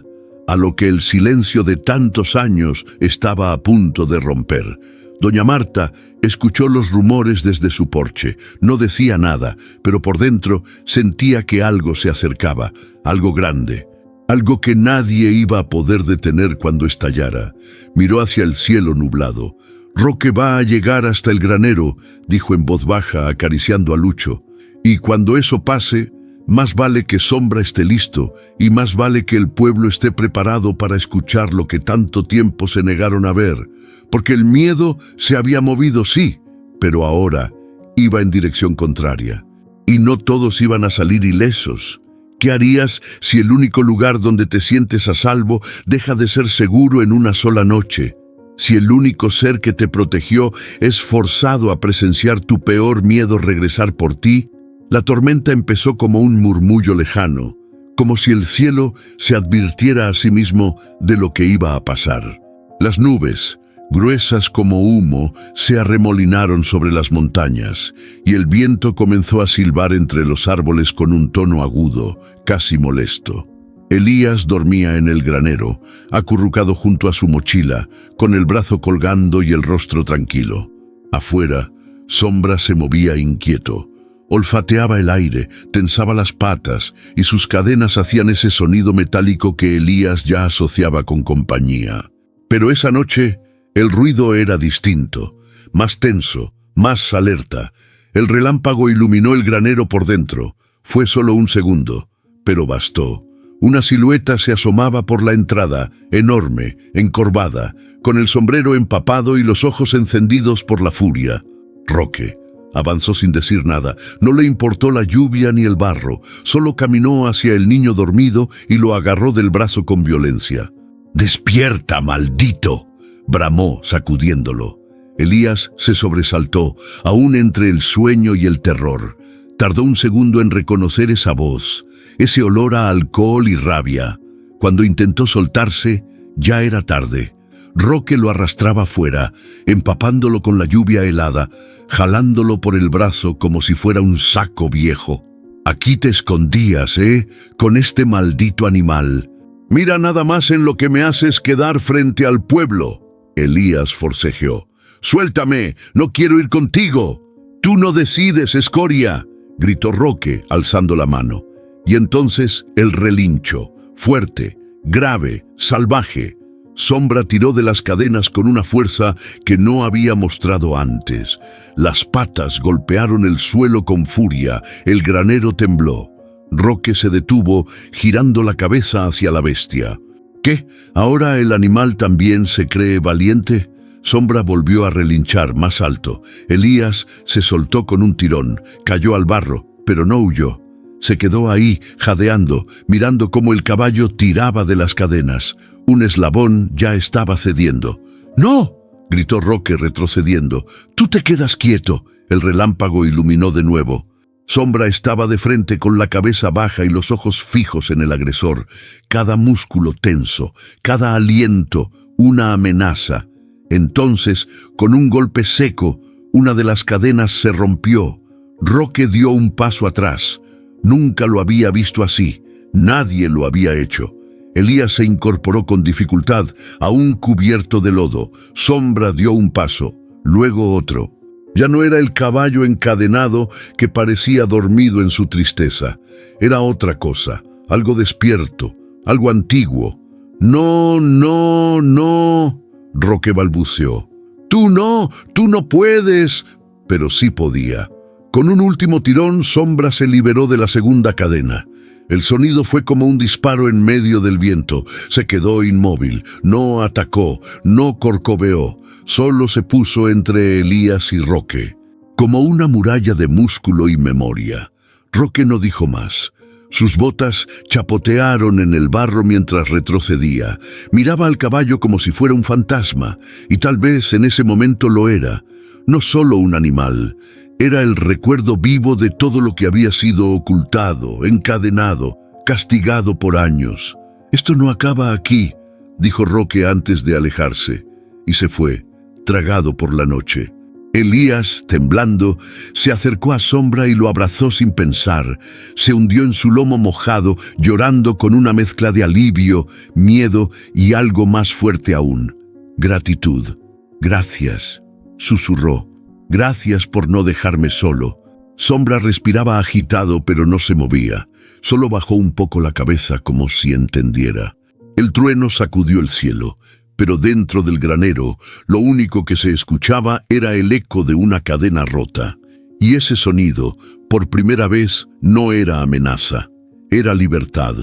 a lo que el silencio de tantos años estaba a punto de romper. Doña Marta escuchó los rumores desde su porche. No decía nada, pero por dentro sentía que algo se acercaba, algo grande, algo que nadie iba a poder detener cuando estallara. Miró hacia el cielo nublado. «Roque va a llegar hasta el granero», dijo en voz baja, acariciando a Lucho. «Y cuando eso pase, más vale que Sombra esté listo, y más vale que el pueblo esté preparado para escuchar lo que tanto tiempo se negaron a ver, porque el miedo se había movido, sí, pero ahora iba en dirección contraria, y no todos iban a salir ilesos. ¿Qué harías si el único lugar donde te sientes a salvo deja de ser seguro en una sola noche? Si el único ser que te protegió es forzado a presenciar tu peor miedo regresar por ti». La tormenta empezó como un murmullo lejano, como si el cielo se advirtiera a sí mismo de lo que iba a pasar. Las nubes, gruesas como humo, se arremolinaron sobre las montañas, y el viento comenzó a silbar entre los árboles con un tono agudo, casi molesto. Elías dormía en el granero, acurrucado junto a su mochila, con el brazo colgando y el rostro tranquilo. Afuera, Sombra se movía inquieto. Olfateaba el aire, tensaba las patas, y sus cadenas hacían ese sonido metálico que Elías ya asociaba con compañía. Pero esa noche, el ruido era distinto, más tenso, más alerta. El relámpago iluminó el granero por dentro. Fue solo un segundo, pero bastó. Una silueta se asomaba por la entrada, enorme, encorvada, con el sombrero empapado y los ojos encendidos por la furia. Roque. Avanzó sin decir nada. No le importó la lluvia ni el barro. Solo caminó hacia el niño dormido y lo agarró del brazo con violencia. «¡Despierta, maldito!», bramó, sacudiéndolo. Elías se sobresaltó, aún entre el sueño y el terror. Tardó un segundo en reconocer esa voz, ese olor a alcohol y rabia. Cuando intentó soltarse, ya era tarde. Roque lo arrastraba fuera, empapándolo con la lluvia helada, jalándolo por el brazo como si fuera un saco viejo. «Aquí te escondías, con este maldito animal. Mira nada más en lo que me haces quedar frente al pueblo». Elías forcejeó. «¡Suéltame! ¡No quiero ir contigo!». «Tú no decides, escoria», gritó Roque, alzando la mano. Y entonces el relincho, fuerte, grave, salvaje. Sombra tiró de las cadenas con una fuerza que no había mostrado antes. Las patas golpearon el suelo con furia, el granero tembló. Roque se detuvo, girando la cabeza hacia la bestia. ¿Qué? ¿Ahora el animal también se cree valiente? Sombra volvió a relinchar más alto. Elías se soltó con un tirón, cayó al barro, pero no huyó. Se quedó ahí, jadeando, mirando cómo el caballo tiraba de las cadenas. Un eslabón ya estaba cediendo. «¡No!», gritó Roque retrocediendo. «¡Tú te quedas quieto!». El relámpago iluminó de nuevo. Sombra estaba de frente con la cabeza baja y los ojos fijos en el agresor. Cada músculo tenso, cada aliento, una amenaza. Entonces, con un golpe seco, una de las cadenas se rompió. Roque dio un paso atrás. Nunca lo había visto así. Nadie lo había hecho. Elías se incorporó con dificultad, aún cubierto de lodo. Sombra dio un paso, luego otro. Ya no era el caballo encadenado que parecía dormido en su tristeza. Era otra cosa, algo despierto, algo antiguo. «No, no, no», Roque balbuceó. Tú no puedes». Pero sí podía. Con un último tirón, Sombra se liberó de la segunda cadena. El sonido fue como un disparo en medio del viento. Se quedó inmóvil, no atacó, no corcoveó, solo se puso entre Elías y Roque, como una muralla de músculo y memoria. Roque no dijo más. Sus botas chapotearon en el barro mientras retrocedía. Miraba al caballo como si fuera un fantasma, y tal vez en ese momento lo era. No solo un animal, era el recuerdo vivo de todo lo que había sido ocultado, encadenado, castigado por años. «Esto no acaba aquí», dijo Roque antes de alejarse, y se fue, tragado por la noche. Elías, temblando, se acercó a Sombra y lo abrazó sin pensar. Se hundió en su lomo mojado, llorando con una mezcla de alivio, miedo y algo más fuerte aún: gratitud. «Gracias», susurró. «Gracias por no dejarme solo». Sombra respiraba agitado, pero no se movía. Solo bajó un poco la cabeza como si entendiera. El trueno sacudió el cielo, pero dentro del granero lo único que se escuchaba era el eco de una cadena rota. Y ese sonido, por primera vez, no era amenaza, era libertad.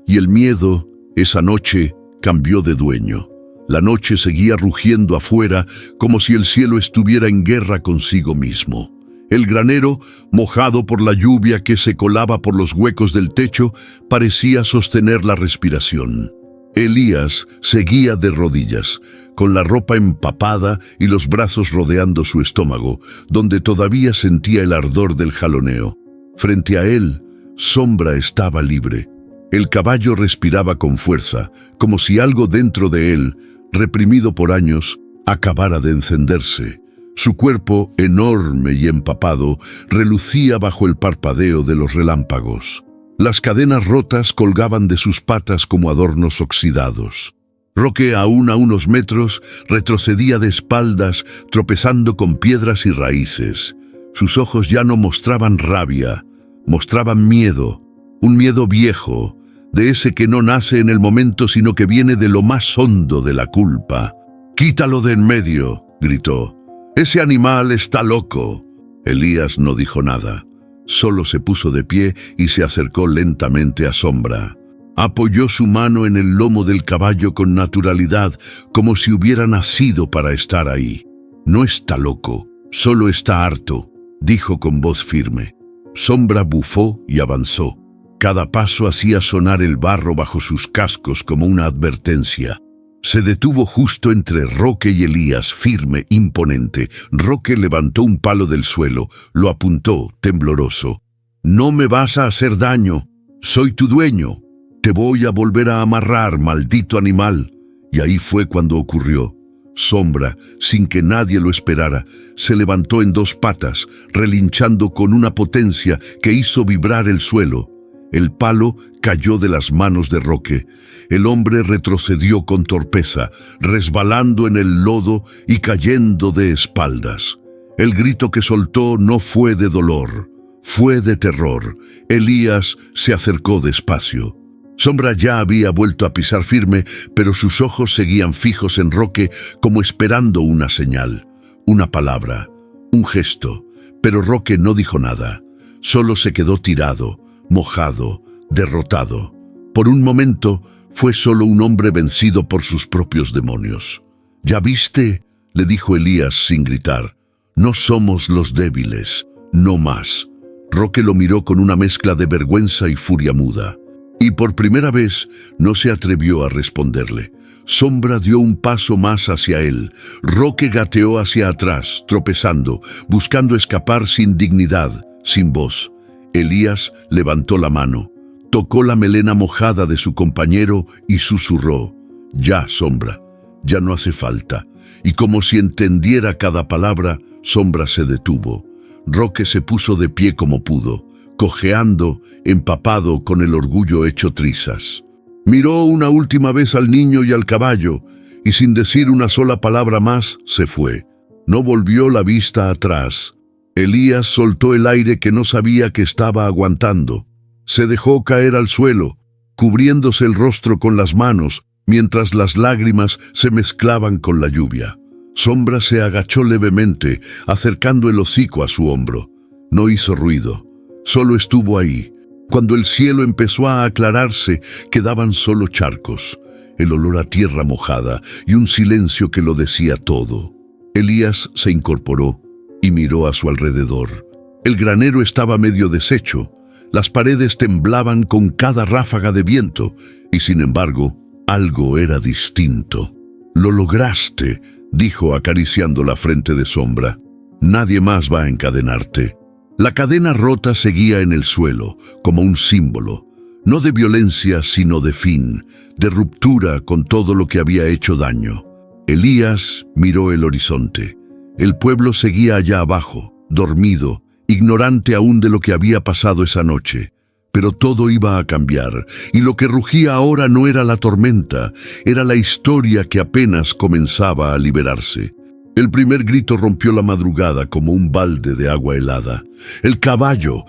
Y el miedo, esa noche, cambió de dueño. La noche seguía rugiendo afuera como si el cielo estuviera en guerra consigo mismo. El granero, mojado por la lluvia que se colaba por los huecos del techo, parecía sostener la respiración. Elías seguía de rodillas, con la ropa empapada y los brazos rodeando su estómago, donde todavía sentía el ardor del jaloneo. Frente a él, Sombra estaba libre. El caballo respiraba con fuerza, como si algo dentro de él, reprimido por años, acabara de encenderse. Su cuerpo, enorme y empapado, relucía bajo el parpadeo de los relámpagos. Las cadenas rotas colgaban de sus patas como adornos oxidados. Roque, aún a unos metros, retrocedía de espaldas, tropezando con piedras y raíces. Sus ojos ya no mostraban rabia, mostraban miedo, un miedo viejo, de ese que no nace en el momento sino que viene de lo más hondo de la culpa. «Quítalo de en medio», gritó. «Ese animal está loco». Elías no dijo nada. Solo se puso de pie y se acercó lentamente a Sombra. Apoyó su mano en el lomo del caballo con naturalidad, como si hubiera nacido para estar ahí. «No está loco, solo está harto», dijo con voz firme. Sombra bufó y avanzó. Cada paso hacía sonar el barro bajo sus cascos como una advertencia. Se detuvo justo entre Roque y Elías, firme, imponente. Roque levantó un palo del suelo, lo apuntó, tembloroso. «No me vas a hacer daño, soy tu dueño. Te voy a volver a amarrar, maldito animal». Y ahí fue cuando ocurrió. Sombra, sin que nadie lo esperara, se levantó en dos patas, relinchando con una potencia que hizo vibrar el suelo. El palo cayó de las manos de Roque. El hombre retrocedió con torpeza, resbalando en el lodo y cayendo de espaldas. El grito que soltó no fue de dolor, fue de terror. Elías se acercó despacio. Sombra ya había vuelto a pisar firme, pero sus ojos seguían fijos en Roque como esperando una señal, una palabra, un gesto. Pero Roque no dijo nada, solo se quedó tirado, mojado, derrotado. Por un momento fue solo un hombre vencido por sus propios demonios. «¿Ya viste?», le dijo Elías sin gritar. «No somos los débiles, no más». Roque lo miró con una mezcla de vergüenza y furia muda. Y por primera vez no se atrevió a responderle. Sombra dio un paso más hacia él. Roque gateó hacia atrás, tropezando, buscando escapar sin dignidad, sin voz. Elías levantó la mano, tocó la melena mojada de su compañero y susurró: «Ya, Sombra, ya no hace falta». Y como si entendiera cada palabra, Sombra se detuvo. Roque se puso de pie como pudo, cojeando, empapado, con el orgullo hecho trizas. Miró una última vez al niño y al caballo, y sin decir una sola palabra más, se fue. No volvió la vista atrás. Elías soltó el aire que no sabía que estaba aguantando. Se dejó caer al suelo, cubriéndose el rostro con las manos, mientras las lágrimas se mezclaban con la lluvia. Sombra se agachó levemente, acercando el hocico a su hombro. No hizo ruido, solo estuvo ahí, Cuando el cielo empezó a aclararse, quedaban solo charcos, el olor a tierra mojada y un silencio que lo decía todo. Elías se incorporó y miró a su alrededor. El granero estaba medio deshecho, las paredes temblaban con cada ráfaga de viento, y sin embargo, algo era distinto. «Lo lograste», dijo acariciando la frente de Sombra. «Nadie más va a encadenarte». La cadena rota seguía en el suelo, como un símbolo, no de violencia, sino de fin, de ruptura con todo lo que había hecho daño. Elías miró el horizonte. El pueblo seguía allá abajo, dormido, ignorante aún de lo que había pasado esa noche. Pero todo iba a cambiar, y lo que rugía ahora no era la tormenta, era la historia que apenas comenzaba a liberarse. El primer grito rompió la madrugada como un balde de agua helada. El caballo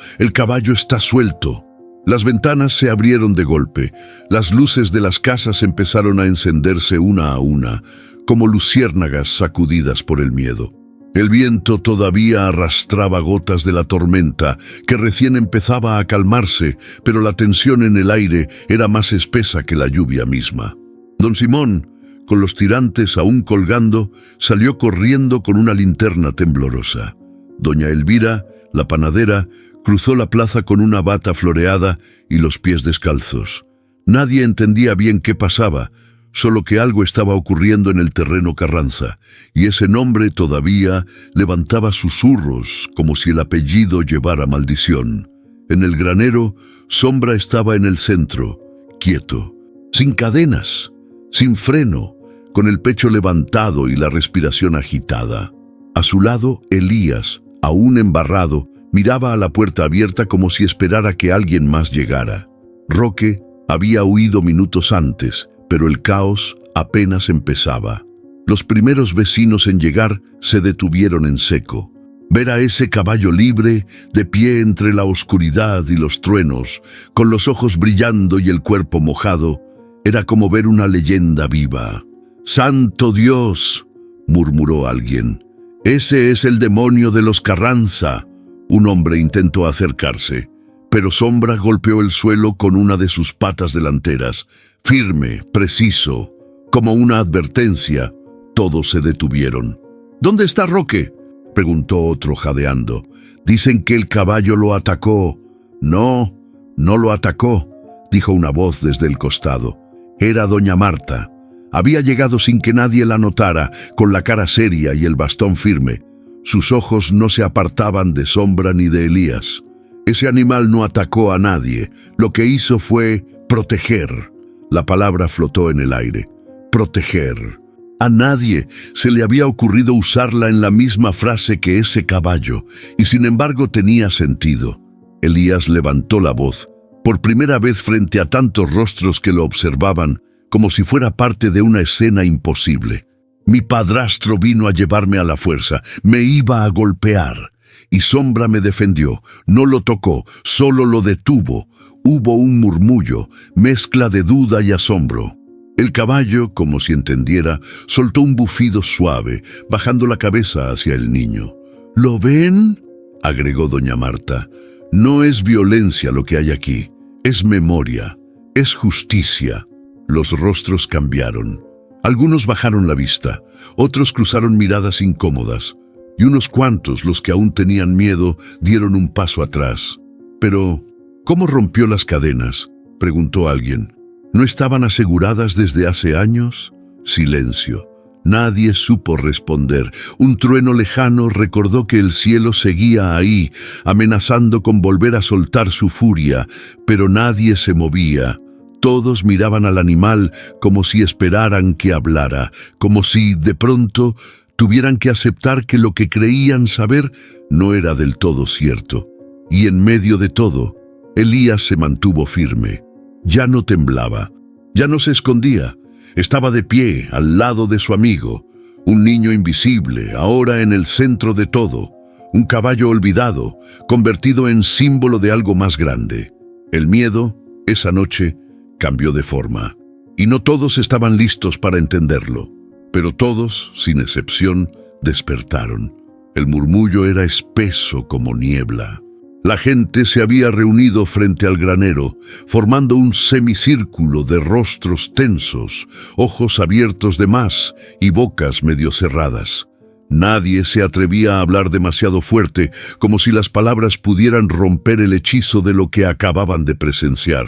está suelto». Las ventanas se abrieron de golpe. Las luces de las casas empezaron a encenderse una a una, como luciérnagas sacudidas por el miedo. El viento todavía arrastraba gotas de la tormenta, que recién empezaba a calmarse, pero la tensión en el aire era más espesa que la lluvia misma. Don Simón, con los tirantes aún colgando, salió corriendo con una linterna temblorosa. Doña Elvira, la panadera, cruzó la plaza con una bata floreada y los pies descalzos. Nadie entendía bien qué pasaba, solo que algo estaba ocurriendo en el terreno Carranza, y ese nombre todavía levantaba susurros como si el apellido llevara maldición. En el granero, Sombra estaba en el centro, quieto, sin cadenas, sin freno, con el pecho levantado y la respiración agitada. A su lado, Elías, aún embarrado, miraba a la puerta abierta como si esperara que alguien más llegara. Roque había huido minutos antes, pero el caos apenas empezaba. Los primeros vecinos en llegar se detuvieron en seco. Ver a ese caballo libre, de pie entre la oscuridad y los truenos, con los ojos brillando y el cuerpo mojado, era como ver una leyenda viva. «¡Santo Dios!», murmuró alguien. «Ese es el demonio de los Carranza». Un hombre intentó acercarse, pero Sombra golpeó el suelo con una de sus patas delanteras, firme, preciso, como una advertencia. Todos se detuvieron. «¿Dónde está Roque?», preguntó otro jadeando. «Dicen que el caballo lo atacó». «No, no lo atacó», dijo una voz desde el costado. Era doña Marta. Había llegado sin que nadie la notara, con la cara seria y el bastón firme. Sus ojos no se apartaban de Sombra ni de Elías. Ese animal no atacó a nadie. Lo que hizo fue proteger. La palabra flotó en el aire. Proteger. A nadie se le había ocurrido usarla en la misma frase que ese caballo, y sin embargo tenía sentido. Elías levantó la voz, por primera vez frente a tantos rostros que lo observaban, como si fuera parte de una escena imposible. «Mi padrastro vino a llevarme a la fuerza, me iba a golpear, y Sombra me defendió, no lo tocó, solo lo detuvo». Hubo un murmullo, mezcla de duda y asombro. El caballo, como si entendiera, soltó un bufido suave, bajando la cabeza hacia el niño. «¿Lo ven?», agregó doña Marta. «No es violencia lo que hay aquí, es memoria, es justicia». Los rostros cambiaron. Algunos bajaron la vista, otros cruzaron miradas incómodas, y unos cuantos, los que aún tenían miedo, dieron un paso atrás. «Pero, ¿cómo rompió las cadenas?», preguntó alguien. «¿No estaban aseguradas desde hace años?». Silencio. Nadie supo responder. Un trueno lejano recordó que el cielo seguía ahí, amenazando con volver a soltar su furia, pero nadie se movía. Todos miraban al animal como si esperaran que hablara, como si, de pronto, tuvieran que aceptar que lo que creían saber no era del todo cierto. Y en medio de todo, Elías se mantuvo firme. Ya no temblaba, ya no se escondía. Estaba de pie, al lado de su amigo, un niño invisible, ahora en el centro de todo, un caballo olvidado, convertido en símbolo de algo más grande. El miedo, esa noche, cambió de forma, y no todos estaban listos para entenderlo, pero todos, sin excepción, despertaron. El murmullo era espeso como niebla. La gente se había reunido frente al granero, formando un semicírculo de rostros tensos, ojos abiertos de más y bocas medio cerradas. Nadie se atrevía a hablar demasiado fuerte, como si las palabras pudieran romper el hechizo de lo que acababan de presenciar.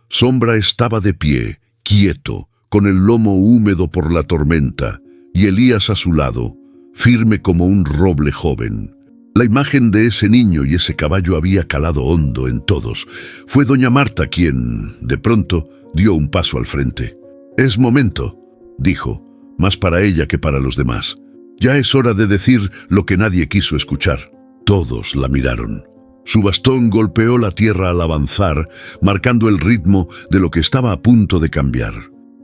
Sombra estaba de pie, quieto, con el lomo húmedo por la tormenta, y Elías a su lado, firme como un roble joven. La imagen de ese niño y ese caballo había calado hondo en todos. Fue doña Marta quien, de pronto, dio un paso al frente. «Es momento», dijo, más para ella que para los demás. «Ya es hora de decir lo que nadie quiso escuchar». Todos la miraron. Su bastón golpeó la tierra al avanzar, marcando el ritmo de lo que estaba a punto de cambiar.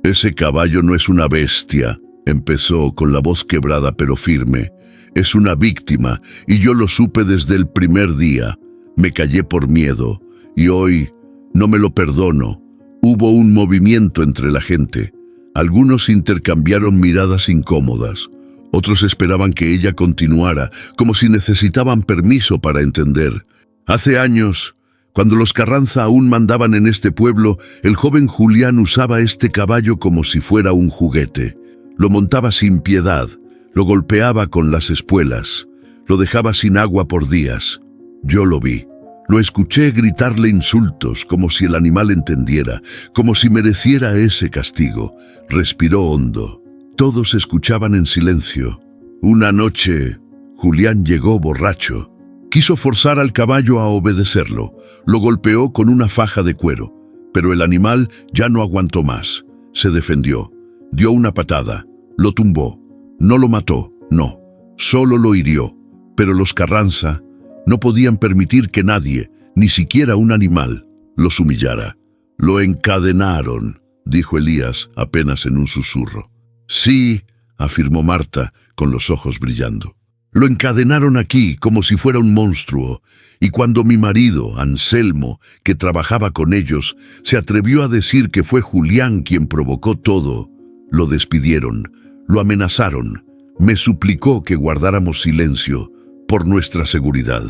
«Ese caballo no es una bestia», empezó con la voz quebrada pero firme. «Es una víctima, y yo lo supe desde el primer día. Me callé por miedo, y hoy no me lo perdono». Hubo un movimiento entre la gente. Algunos intercambiaron miradas incómodas. Otros esperaban que ella continuara, como si necesitaban permiso para entender. Hace años, cuando los Carranza aún mandaban en este pueblo, el joven Julián usaba este caballo como si fuera un juguete. Lo montaba sin piedad, lo golpeaba con las espuelas, lo dejaba sin agua por días. Yo lo vi. Lo escuché gritarle insultos, como si el animal entendiera, como si mereciera ese castigo. Respiró hondo. Todos escuchaban en silencio. Una noche, Julián llegó borracho. Quiso forzar al caballo a obedecerlo. Lo golpeó con una faja de cuero, pero el animal ya no aguantó más. Se defendió. Dio una patada. Lo tumbó. No lo mató, no. Solo lo hirió. Pero los Carranza no podían permitir que nadie, ni siquiera un animal, los humillara. «Lo encadenaron», dijo Elías apenas en un susurro. «Sí», afirmó Marta, con los ojos brillando. «Lo encadenaron aquí como si fuera un monstruo, y cuando mi marido, Anselmo, que trabajaba con ellos, se atrevió a decir que fue Julián quien provocó todo, lo despidieron, lo amenazaron, me suplicó que guardáramos silencio por nuestra seguridad».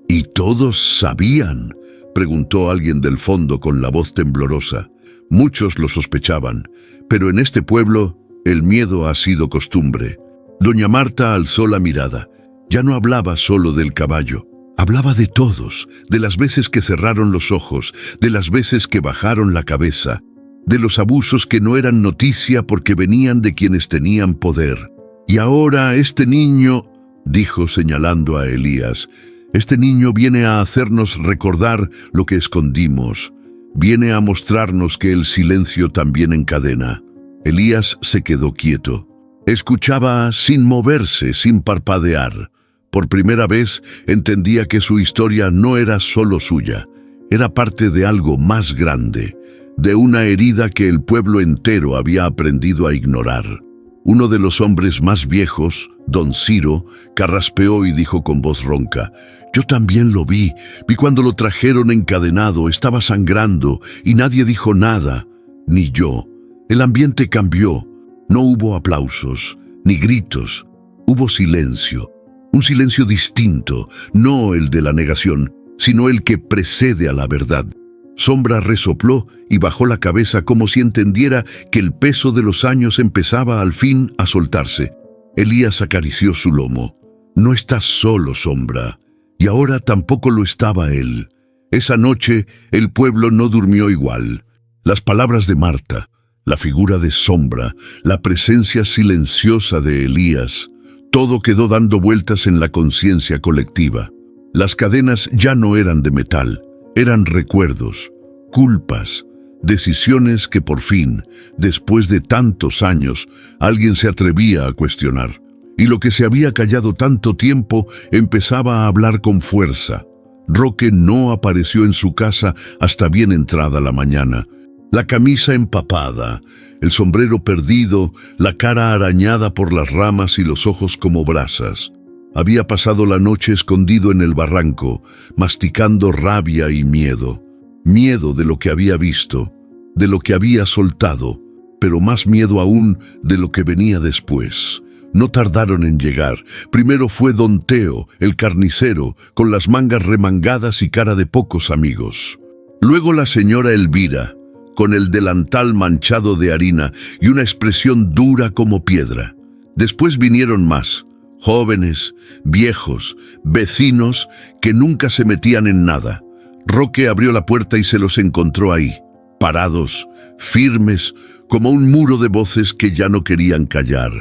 «¿Y todos sabían?», preguntó alguien del fondo con la voz temblorosa. Muchos lo sospechaban, pero en este pueblo el miedo ha sido costumbre. Doña Marta alzó la mirada. Ya no hablaba solo del caballo. Hablaba de todos, de las veces que cerraron los ojos, de las veces que bajaron la cabeza, de los abusos que no eran noticia porque venían de quienes tenían poder. «Y ahora este niño», dijo señalando a Elías, «este niño viene a hacernos recordar lo que escondimos. Viene a mostrarnos que el silencio también encadena». Elías se quedó quieto. Escuchaba sin moverse, sin parpadear. Por primera vez entendía que su historia no era solo suya. Era parte de algo más grande, de una herida que el pueblo entero había aprendido a ignorar. Uno de los hombres más viejos, don Ciro, carraspeó y dijo con voz ronca: «Yo también lo vi cuando lo trajeron encadenado, estaba sangrando y nadie dijo nada, ni yo. El ambiente cambió, no hubo aplausos, ni gritos, hubo silencio, un silencio distinto, no el de la negación, sino el que precede a la verdad». Sombra resopló y bajó la cabeza como si entendiera que el peso de los años empezaba al fin a soltarse. Elías acarició su lomo. «No estás solo, Sombra». Y ahora tampoco lo estaba él. Esa noche el pueblo no durmió igual. Las palabras de Marta, la figura de Sombra, la presencia silenciosa de Elías, todo quedó dando vueltas en la conciencia colectiva. Las cadenas ya no eran de metal. Eran recuerdos, culpas, decisiones que por fin, después de tantos años, alguien se atrevía a cuestionar. Y lo que se había callado tanto tiempo empezaba a hablar con fuerza. Roque no apareció en su casa hasta bien entrada la mañana. La camisa empapada, el sombrero perdido, la cara arañada por las ramas y los ojos como brasas. Había pasado la noche escondido en el barranco, masticando rabia y miedo. Miedo de lo que había visto, de lo que había soltado, pero más miedo aún de lo que venía después. No tardaron en llegar. Primero fue don Teo, el carnicero, con las mangas remangadas y cara de pocos amigos. Luego la señora Elvira, con el delantal manchado de harina y una expresión dura como piedra. Después vinieron más, jóvenes, viejos, vecinos que nunca se metían en nada. Roque abrió la puerta y se los encontró ahí, parados, firmes, como un muro de voces que ya no querían callar.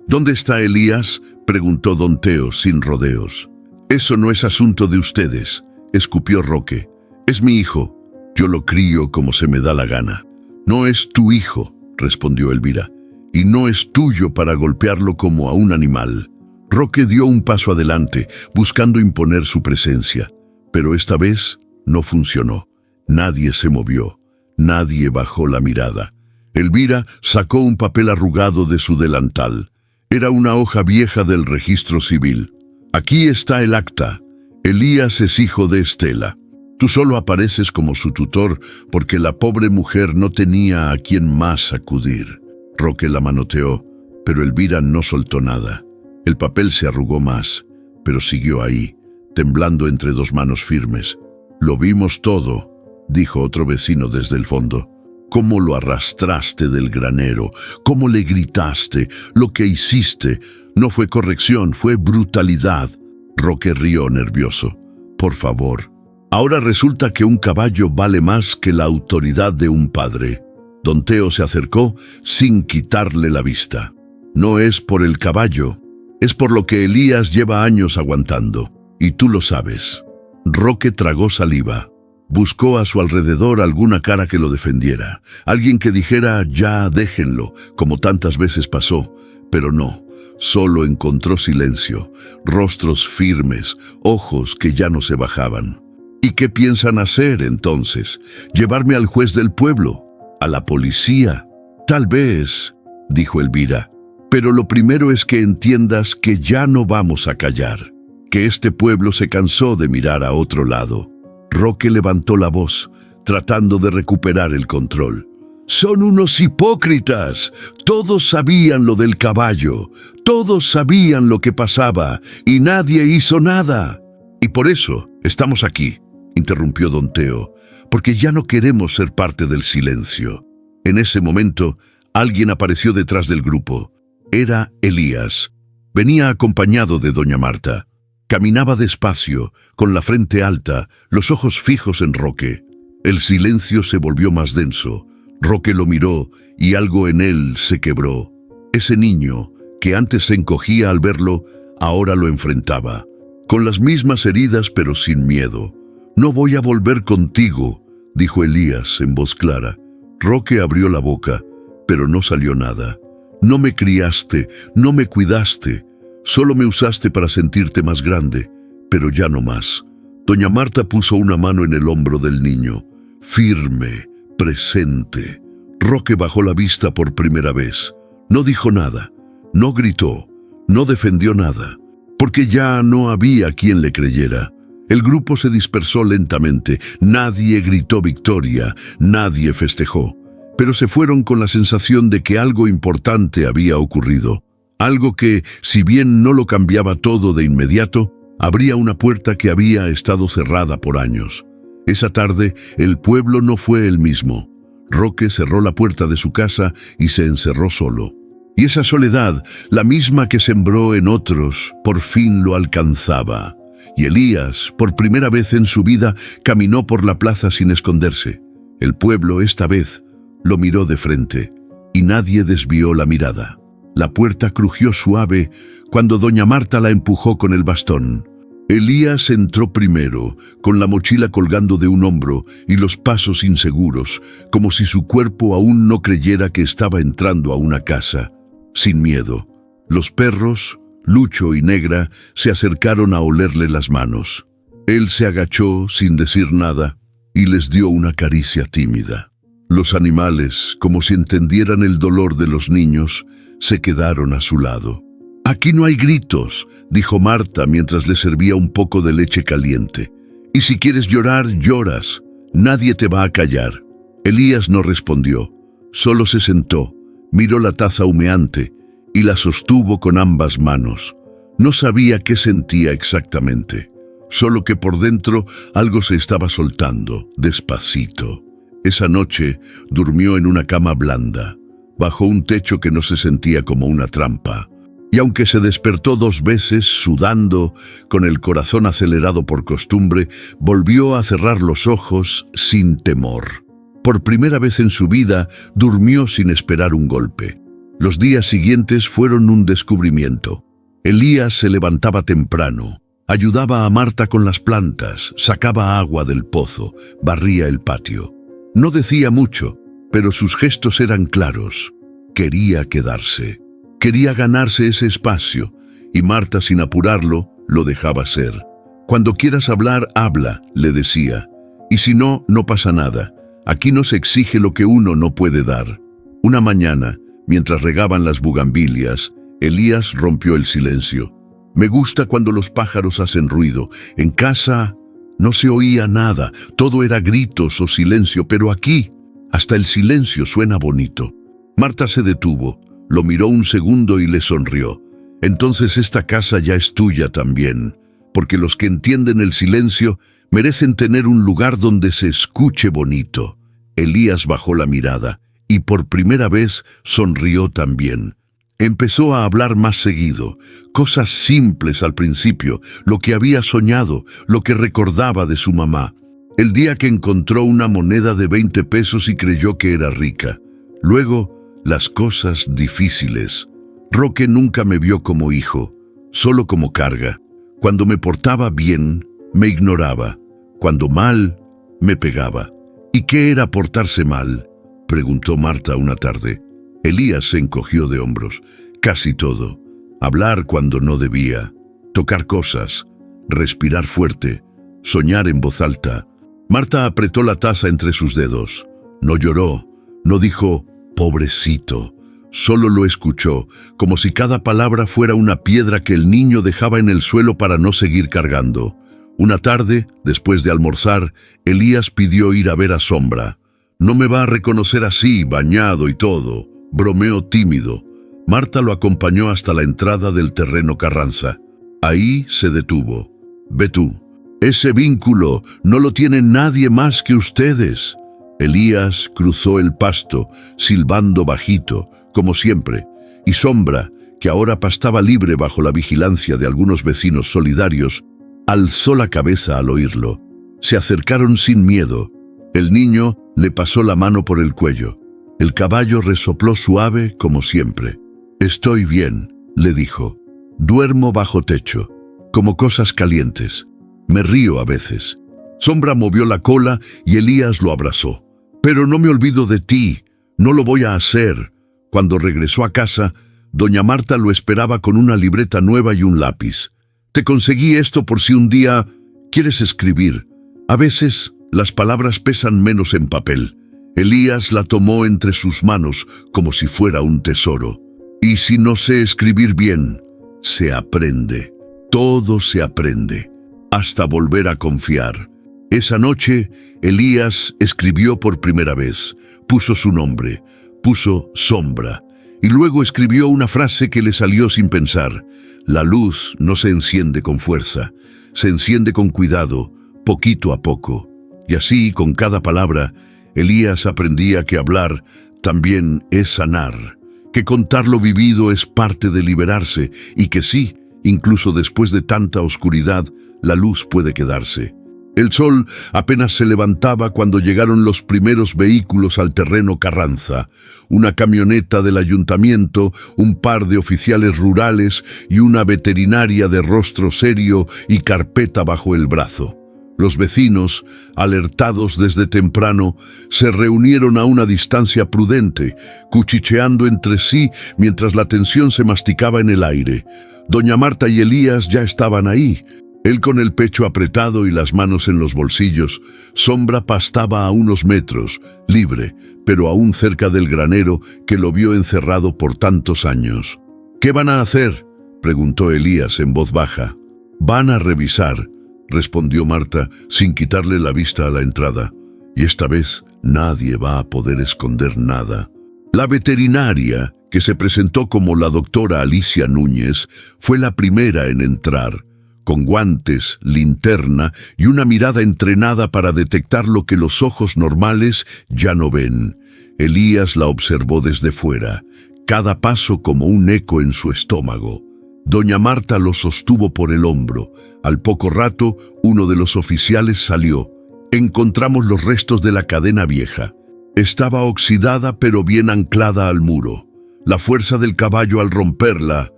«¿Dónde está Elías?», preguntó don Teo sin rodeos. «Eso no es asunto de ustedes», escupió Roque. «Es mi hijo. Yo lo crío como se me da la gana». «No es tu hijo», respondió Elvira, «y no es tuyo para golpearlo como a un animal». Roque dio un paso adelante, buscando imponer su presencia, pero esta vez no funcionó. Nadie se movió, nadie bajó la mirada. Elvira sacó un papel arrugado de su delantal. Era una hoja vieja del registro civil. «Aquí está el acta. Elías es hijo de Estela. Tú solo apareces como su tutor porque la pobre mujer no tenía a quien más acudir». Roque la manoteó, pero Elvira no soltó nada. El papel se arrugó más, pero siguió ahí, temblando entre dos manos firmes. «Lo vimos todo», dijo otro vecino desde el fondo. «Cómo lo arrastraste del granero, cómo le gritaste, lo que hiciste. No fue corrección, fue brutalidad». Roque rió nervioso. «Por favor. Ahora resulta que un caballo vale más que la autoridad de un padre». Don Teo se acercó sin quitarle la vista. «No es por el caballo, es por lo que Elías lleva años aguantando, y tú lo sabes». Roque tragó saliva. Buscó a su alrededor alguna cara que lo defendiera, alguien que dijera «ya déjenlo», como tantas veces pasó, pero no. Solo encontró silencio, rostros firmes, ojos que ya no se bajaban. «¿Y qué piensan hacer entonces? ¿Llevarme al juez del pueblo? ¿A la policía?» «Tal vez», dijo Elvira, «pero lo primero es que entiendas que ya no vamos a callar, que este pueblo se cansó de mirar a otro lado». Roque levantó la voz, tratando de recuperar el control. «Son unos hipócritas. Todos sabían lo del caballo. Todos sabían lo que pasaba y nadie hizo nada. Y por eso estamos aquí», interrumpió don Teo, «porque ya no queremos ser parte del silencio». En ese momento, alguien apareció detrás del grupo. Era Elías. Venía acompañado de doña Marta. Caminaba despacio, con la frente alta, los ojos fijos en Roque. El silencio se volvió más denso. Roque lo miró y algo en él se quebró. Ese niño, que antes se encogía al verlo, ahora lo enfrentaba. Con las mismas heridas pero sin miedo. «No voy a volver contigo», dijo Elías en voz clara. Roque abrió la boca, pero no salió nada. «No me criaste, no me cuidaste. Solo me usaste para sentirte más grande, pero ya no más». Doña Marta puso una mano en el hombro del niño, firme, presente. Roque bajó la vista por primera vez. No dijo nada, no gritó, no defendió nada, porque ya no había quien le creyera. El grupo se dispersó lentamente, nadie gritó victoria, nadie festejó, pero se fueron con la sensación de que algo importante había ocurrido. Algo que, si bien no lo cambiaba todo de inmediato, abría una puerta que había estado cerrada por años. Esa tarde, el pueblo no fue el mismo. Roque cerró la puerta de su casa y se encerró solo. Y esa soledad, la misma que sembró en otros, por fin lo alcanzaba. Y Elías, por primera vez en su vida, caminó por la plaza sin esconderse. El pueblo, esta vez, lo miró de frente, y nadie desvió la mirada. La puerta crujió suave cuando doña Marta la empujó con el bastón. Elías entró primero, con la mochila colgando de un hombro y los pasos inseguros, como si su cuerpo aún no creyera que estaba entrando a una casa. Sin miedo, los perros, Lucho y Negra, se acercaron a olerle las manos. Él se agachó sin decir nada y les dio una caricia tímida. Los animales, como si entendieran el dolor de los niños, se quedaron a su lado. «Aquí no hay gritos», dijo Marta mientras le servía un poco de leche caliente. «Y si quieres llorar, lloras. Nadie te va a callar». Elías no respondió. Solo se sentó, miró la taza humeante y la sostuvo con ambas manos. No sabía qué sentía exactamente, solo que por dentro algo se estaba soltando, despacito. Esa noche durmió en una cama blanda, bajo un techo que no se sentía como una trampa. Y aunque se despertó 2 veces, sudando, con el corazón acelerado por costumbre, volvió a cerrar los ojos sin temor. Por primera vez en su vida, durmió sin esperar un golpe. Los días siguientes fueron un descubrimiento. Elías se levantaba temprano, ayudaba a Marta con las plantas, sacaba agua del pozo, barría el patio. No decía mucho, pero sus gestos eran claros. Quería quedarse. Quería ganarse ese espacio, y Marta, sin apurarlo, lo dejaba ser. «Cuando quieras hablar, habla», le decía. «Y si no, no pasa nada. Aquí no se exige lo que uno no puede dar». Una mañana, mientras regaban las bugambilias, Elías rompió el silencio. «Me gusta cuando los pájaros hacen ruido. En casa no se oía nada, todo era gritos o silencio, pero aquí hasta el silencio suena bonito». Marta se detuvo. Lo miró un segundo y le sonrió. «Entonces esta casa ya es tuya también, porque los que entienden el silencio merecen tener un lugar donde se escuche bonito». Elías bajó la mirada y por primera vez sonrió también. Empezó a hablar más seguido, cosas simples al principio, lo que había soñado, lo que recordaba de su mamá. El día que encontró una moneda de 20 pesos y creyó que era rica. Luego, las cosas difíciles. Roque nunca me vio como hijo, solo como carga. Cuando me portaba bien, me ignoraba. Cuando mal, me pegaba. ¿Y qué era portarse mal?, preguntó Marta una tarde. Elías se encogió de hombros. Casi todo. Hablar cuando no debía, tocar cosas, respirar fuerte, soñar en voz alta. Marta apretó la taza entre sus dedos. No lloró, no dijo «pobrecito», solo lo escuchó, como si cada palabra fuera una piedra que el niño dejaba en el suelo para no seguir cargando. Una tarde, después de almorzar, Elías pidió ir a ver a Sombra. «No me va a reconocer así, bañado y todo», bromeó tímido. Marta lo acompañó hasta la entrada del terreno Carranza. Ahí se detuvo. «Ve tú, ese vínculo no lo tiene nadie más que ustedes». Elías cruzó el pasto, silbando bajito, como siempre, y Sombra, que ahora pastaba libre bajo la vigilancia de algunos vecinos solidarios, alzó la cabeza al oírlo. Se acercaron sin miedo. El niño le pasó la mano por el cuello. El caballo resopló suave como siempre. «Estoy bien», le dijo. «Duermo bajo techo, como cosas calientes. Me río a veces». Sombra movió la cola y Elías lo abrazó. «Pero no me olvido de ti, no lo voy a hacer». Cuando regresó a casa, doña Marta lo esperaba con una libreta nueva y un lápiz. «Te conseguí esto por si un día quieres escribir. A veces las palabras pesan menos en papel». Elías la tomó entre sus manos como si fuera un tesoro. «Y si no sé escribir bien, se aprende. Todo se aprende, hasta volver a confiar». Esa noche, Elías escribió por primera vez. Puso su nombre, puso Sombra, y luego escribió una frase que le salió sin pensar. «La luz no se enciende con fuerza, se enciende con cuidado, poquito a poco». Y así, con cada palabra, Elías aprendía que hablar también es sanar, que contar lo vivido es parte de liberarse, y que sí, incluso después de tanta oscuridad, la luz puede quedarse. El sol apenas se levantaba cuando llegaron los primeros vehículos al terreno Carranza. Una camioneta del ayuntamiento, un par de oficiales rurales y una veterinaria de rostro serio y carpeta bajo el brazo. Los vecinos, alertados desde temprano, se reunieron a una distancia prudente, cuchicheando entre sí mientras la tensión se masticaba en el aire. Doña Marta y Elías ya estaban ahí. Él con el pecho apretado y las manos en los bolsillos. Sombra pastaba a unos metros, libre, pero aún cerca del granero que lo vio encerrado por tantos años. «¿Qué van a hacer?», preguntó Elías en voz baja. «Van a revisar», respondió Marta sin quitarle la vista a la entrada. «Y esta vez nadie va a poder esconder nada». La veterinaria, que se presentó como la doctora Alicia Núñez, fue la primera en entrar, con guantes, linterna y una mirada entrenada para detectar lo que los ojos normales ya no ven. Elías la observó desde fuera, cada paso como un eco en su estómago. Doña Marta lo sostuvo por el hombro. Al poco rato, uno de los oficiales salió. Encontramos los restos de la cadena vieja. Estaba oxidada pero bien anclada al muro. La fuerza del caballo al romperla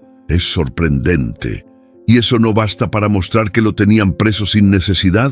es sorprendente. ¿Y eso no basta para mostrar que lo tenían preso sin necesidad?,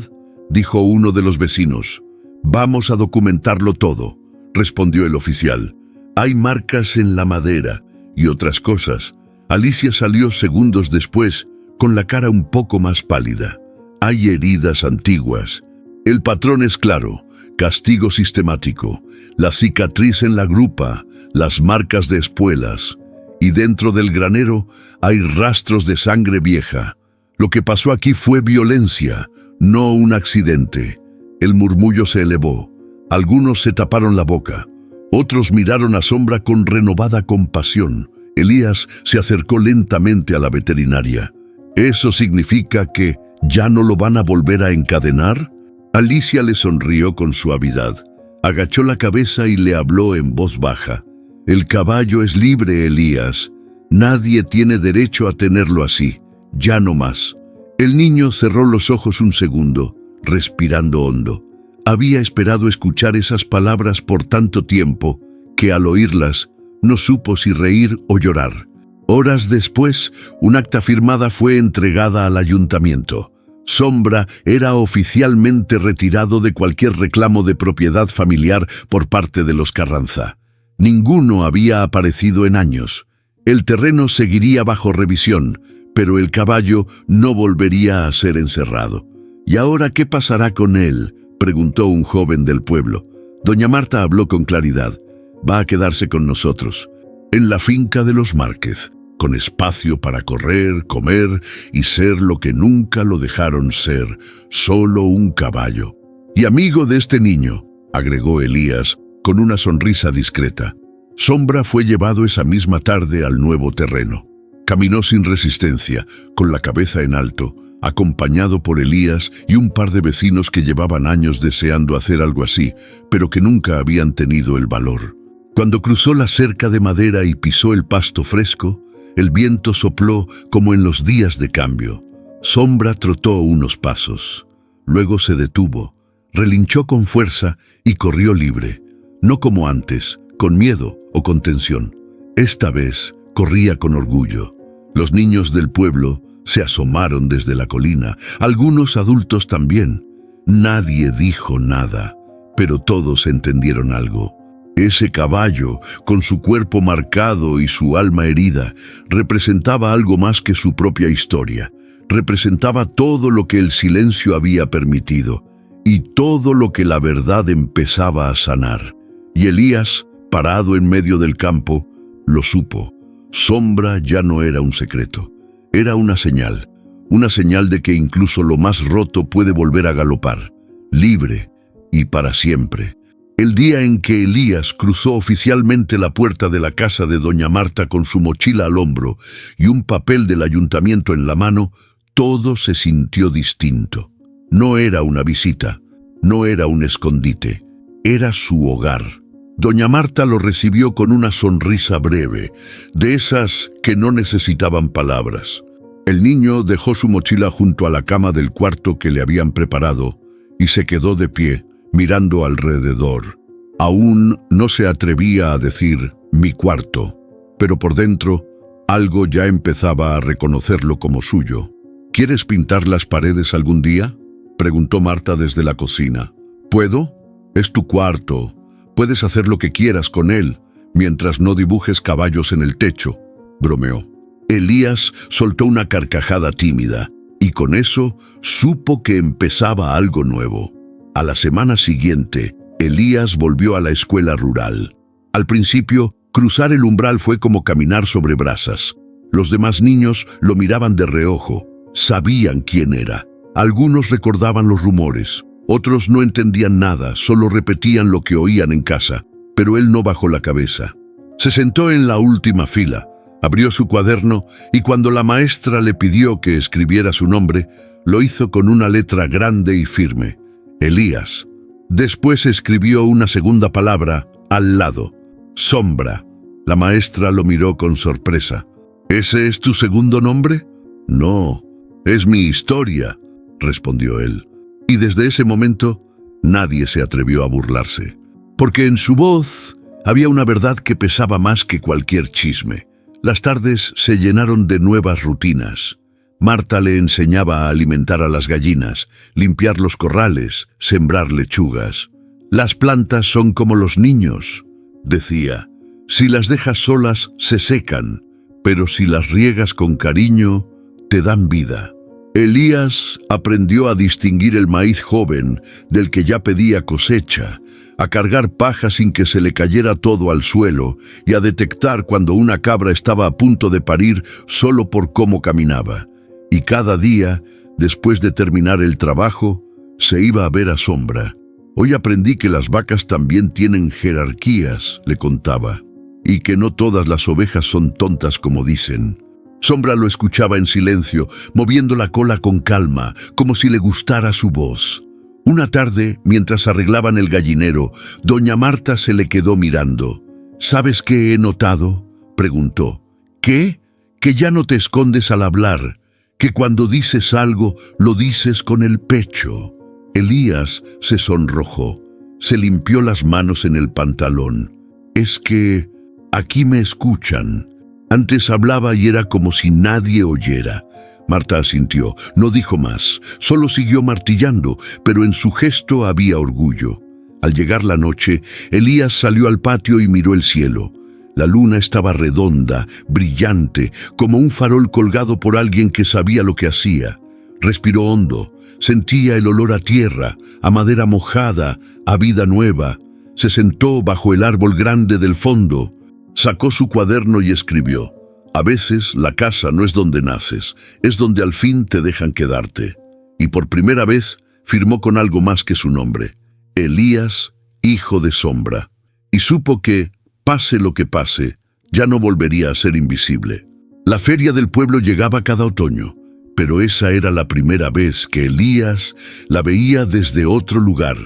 dijo uno de los vecinos. Vamos a documentarlo todo, respondió el oficial. Hay marcas en la madera y otras cosas. Alicia salió segundos después, con la cara un poco más pálida. Hay heridas antiguas. El patrón es claro: castigo sistemático, la cicatriz en la grupa, las marcas de espuelas. Y dentro del granero hay rastros de sangre vieja. Lo que pasó aquí fue violencia, no un accidente. El murmullo se elevó. Algunos se taparon la boca. Otros miraron a Sombra con renovada compasión. Elías se acercó lentamente a la veterinaria. ¿Eso significa que ya no lo van a volver a encadenar? Alicia le sonrió con suavidad. Agachó la cabeza y le habló en voz baja. El caballo es libre, Elías. Nadie tiene derecho a tenerlo así. Ya no más. El niño cerró los ojos un segundo, respirando hondo. Había esperado escuchar esas palabras por tanto tiempo que al oírlas no supo si reír o llorar. Horas después, un acta firmada fue entregada al ayuntamiento. Sombra era oficialmente retirado de cualquier reclamo de propiedad familiar por parte de los Carranza. Ninguno había aparecido en años. El terreno seguiría bajo revisión, pero el caballo no volvería a ser encerrado. ¿Y ahora qué pasará con él?, preguntó un joven del pueblo. Doña Marta habló con claridad. Va a quedarse con nosotros, en la finca de los Márquez, con espacio para correr, comer y ser lo que nunca lo dejaron ser, solo un caballo. Y amigo de este niño, agregó Elías, con una sonrisa discreta. Sombra fue llevado esa misma tarde al nuevo terreno. Caminó sin resistencia, con la cabeza en alto, acompañado por Elías y un par de vecinos que llevaban años deseando hacer algo así, pero que nunca habían tenido el valor. Cuando cruzó la cerca de madera y pisó el pasto fresco, el viento sopló como en los días de cambio. Sombra trotó unos pasos. Luego se detuvo, relinchó con fuerza y corrió libre. No como antes, con miedo o con tensión. Esta vez corría con orgullo. Los niños del pueblo se asomaron desde la colina, algunos adultos también. Nadie dijo nada, pero todos entendieron algo. Ese caballo, con su cuerpo marcado y su alma herida, representaba algo más que su propia historia. Representaba todo lo que el silencio había permitido y todo lo que la verdad empezaba a sanar. Y Elías, parado en medio del campo, lo supo. Sombra ya no era un secreto. Era una señal de que incluso lo más roto puede volver a galopar, libre y para siempre. El día en que Elías cruzó oficialmente la puerta de la casa de doña Marta con su mochila al hombro y un papel del ayuntamiento en la mano, todo se sintió distinto. No era una visita, no era un escondite, era su hogar. Doña Marta lo recibió con una sonrisa breve, de esas que no necesitaban palabras. El niño dejó su mochila junto a la cama del cuarto que le habían preparado y se quedó de pie, mirando alrededor. Aún no se atrevía a decir «mi cuarto», pero por dentro algo ya empezaba a reconocerlo como suyo. «¿Quieres pintar las paredes algún día?», preguntó Marta desde la cocina. «¿Puedo? Es tu cuarto. Puedes hacer lo que quieras con él, mientras no dibujes caballos en el techo», bromeó. Elías soltó una carcajada tímida, y con eso supo que empezaba algo nuevo. A la semana siguiente, Elías volvió a la escuela rural. Al principio, cruzar el umbral fue como caminar sobre brasas. Los demás niños lo miraban de reojo, sabían quién era. Algunos recordaban los rumores. Otros no entendían nada, solo repetían lo que oían en casa, pero él no bajó la cabeza. Se sentó en la última fila, abrió su cuaderno y cuando la maestra le pidió que escribiera su nombre, lo hizo con una letra grande y firme: Elías. Después escribió una segunda palabra al lado: Sombra. La maestra lo miró con sorpresa. ¿Ese es tu segundo nombre? No, es mi historia, respondió él. Y desde ese momento nadie se atrevió a burlarse, porque en su voz había una verdad que pesaba más que cualquier chisme. Las tardes se llenaron de nuevas rutinas. Marta le enseñaba a alimentar a las gallinas, limpiar los corrales, sembrar lechugas. Las plantas son como los niños, decía. Si las dejas solas, se secan, pero si las riegas con cariño, te dan vida. Elías aprendió a distinguir el maíz joven del que ya pedía cosecha, a cargar paja sin que se le cayera todo al suelo y a detectar cuando una cabra estaba a punto de parir solo por cómo caminaba. Y cada día, después de terminar el trabajo, se iba a ver a Sombra. Hoy aprendí que las vacas también tienen jerarquías, le contaba, y que no todas las ovejas son tontas como dicen. Sombra lo escuchaba en silencio, moviendo la cola con calma, como si le gustara su voz. Una tarde, mientras arreglaban el gallinero, doña Marta se le quedó mirando. ¿Sabes qué he notado?, preguntó. ¿Qué? Que ya no te escondes al hablar, que cuando dices algo, lo dices con el pecho. Elías se sonrojó, se limpió las manos en el pantalón. Es que aquí me escuchan. Antes hablaba y era como si nadie oyera. Marta asintió, no dijo más, solo siguió martillando, pero en su gesto había orgullo. Al llegar la noche, Elías salió al patio y miró el cielo. La luna estaba redonda, brillante, como un farol colgado por alguien que sabía lo que hacía. Respiró hondo, sentía el olor a tierra, a madera mojada, a vida nueva. Se sentó bajo el árbol grande del fondo, sacó su cuaderno y escribió: a veces la casa no es donde naces, es donde al fin te dejan quedarte. Y por primera vez firmó con algo más que su nombre: Elías, hijo de Sombra. Y supo que, pase lo que pase, ya no volvería a ser invisible. La feria del pueblo llegaba cada otoño, pero esa era la primera vez que Elías la veía desde otro lugar,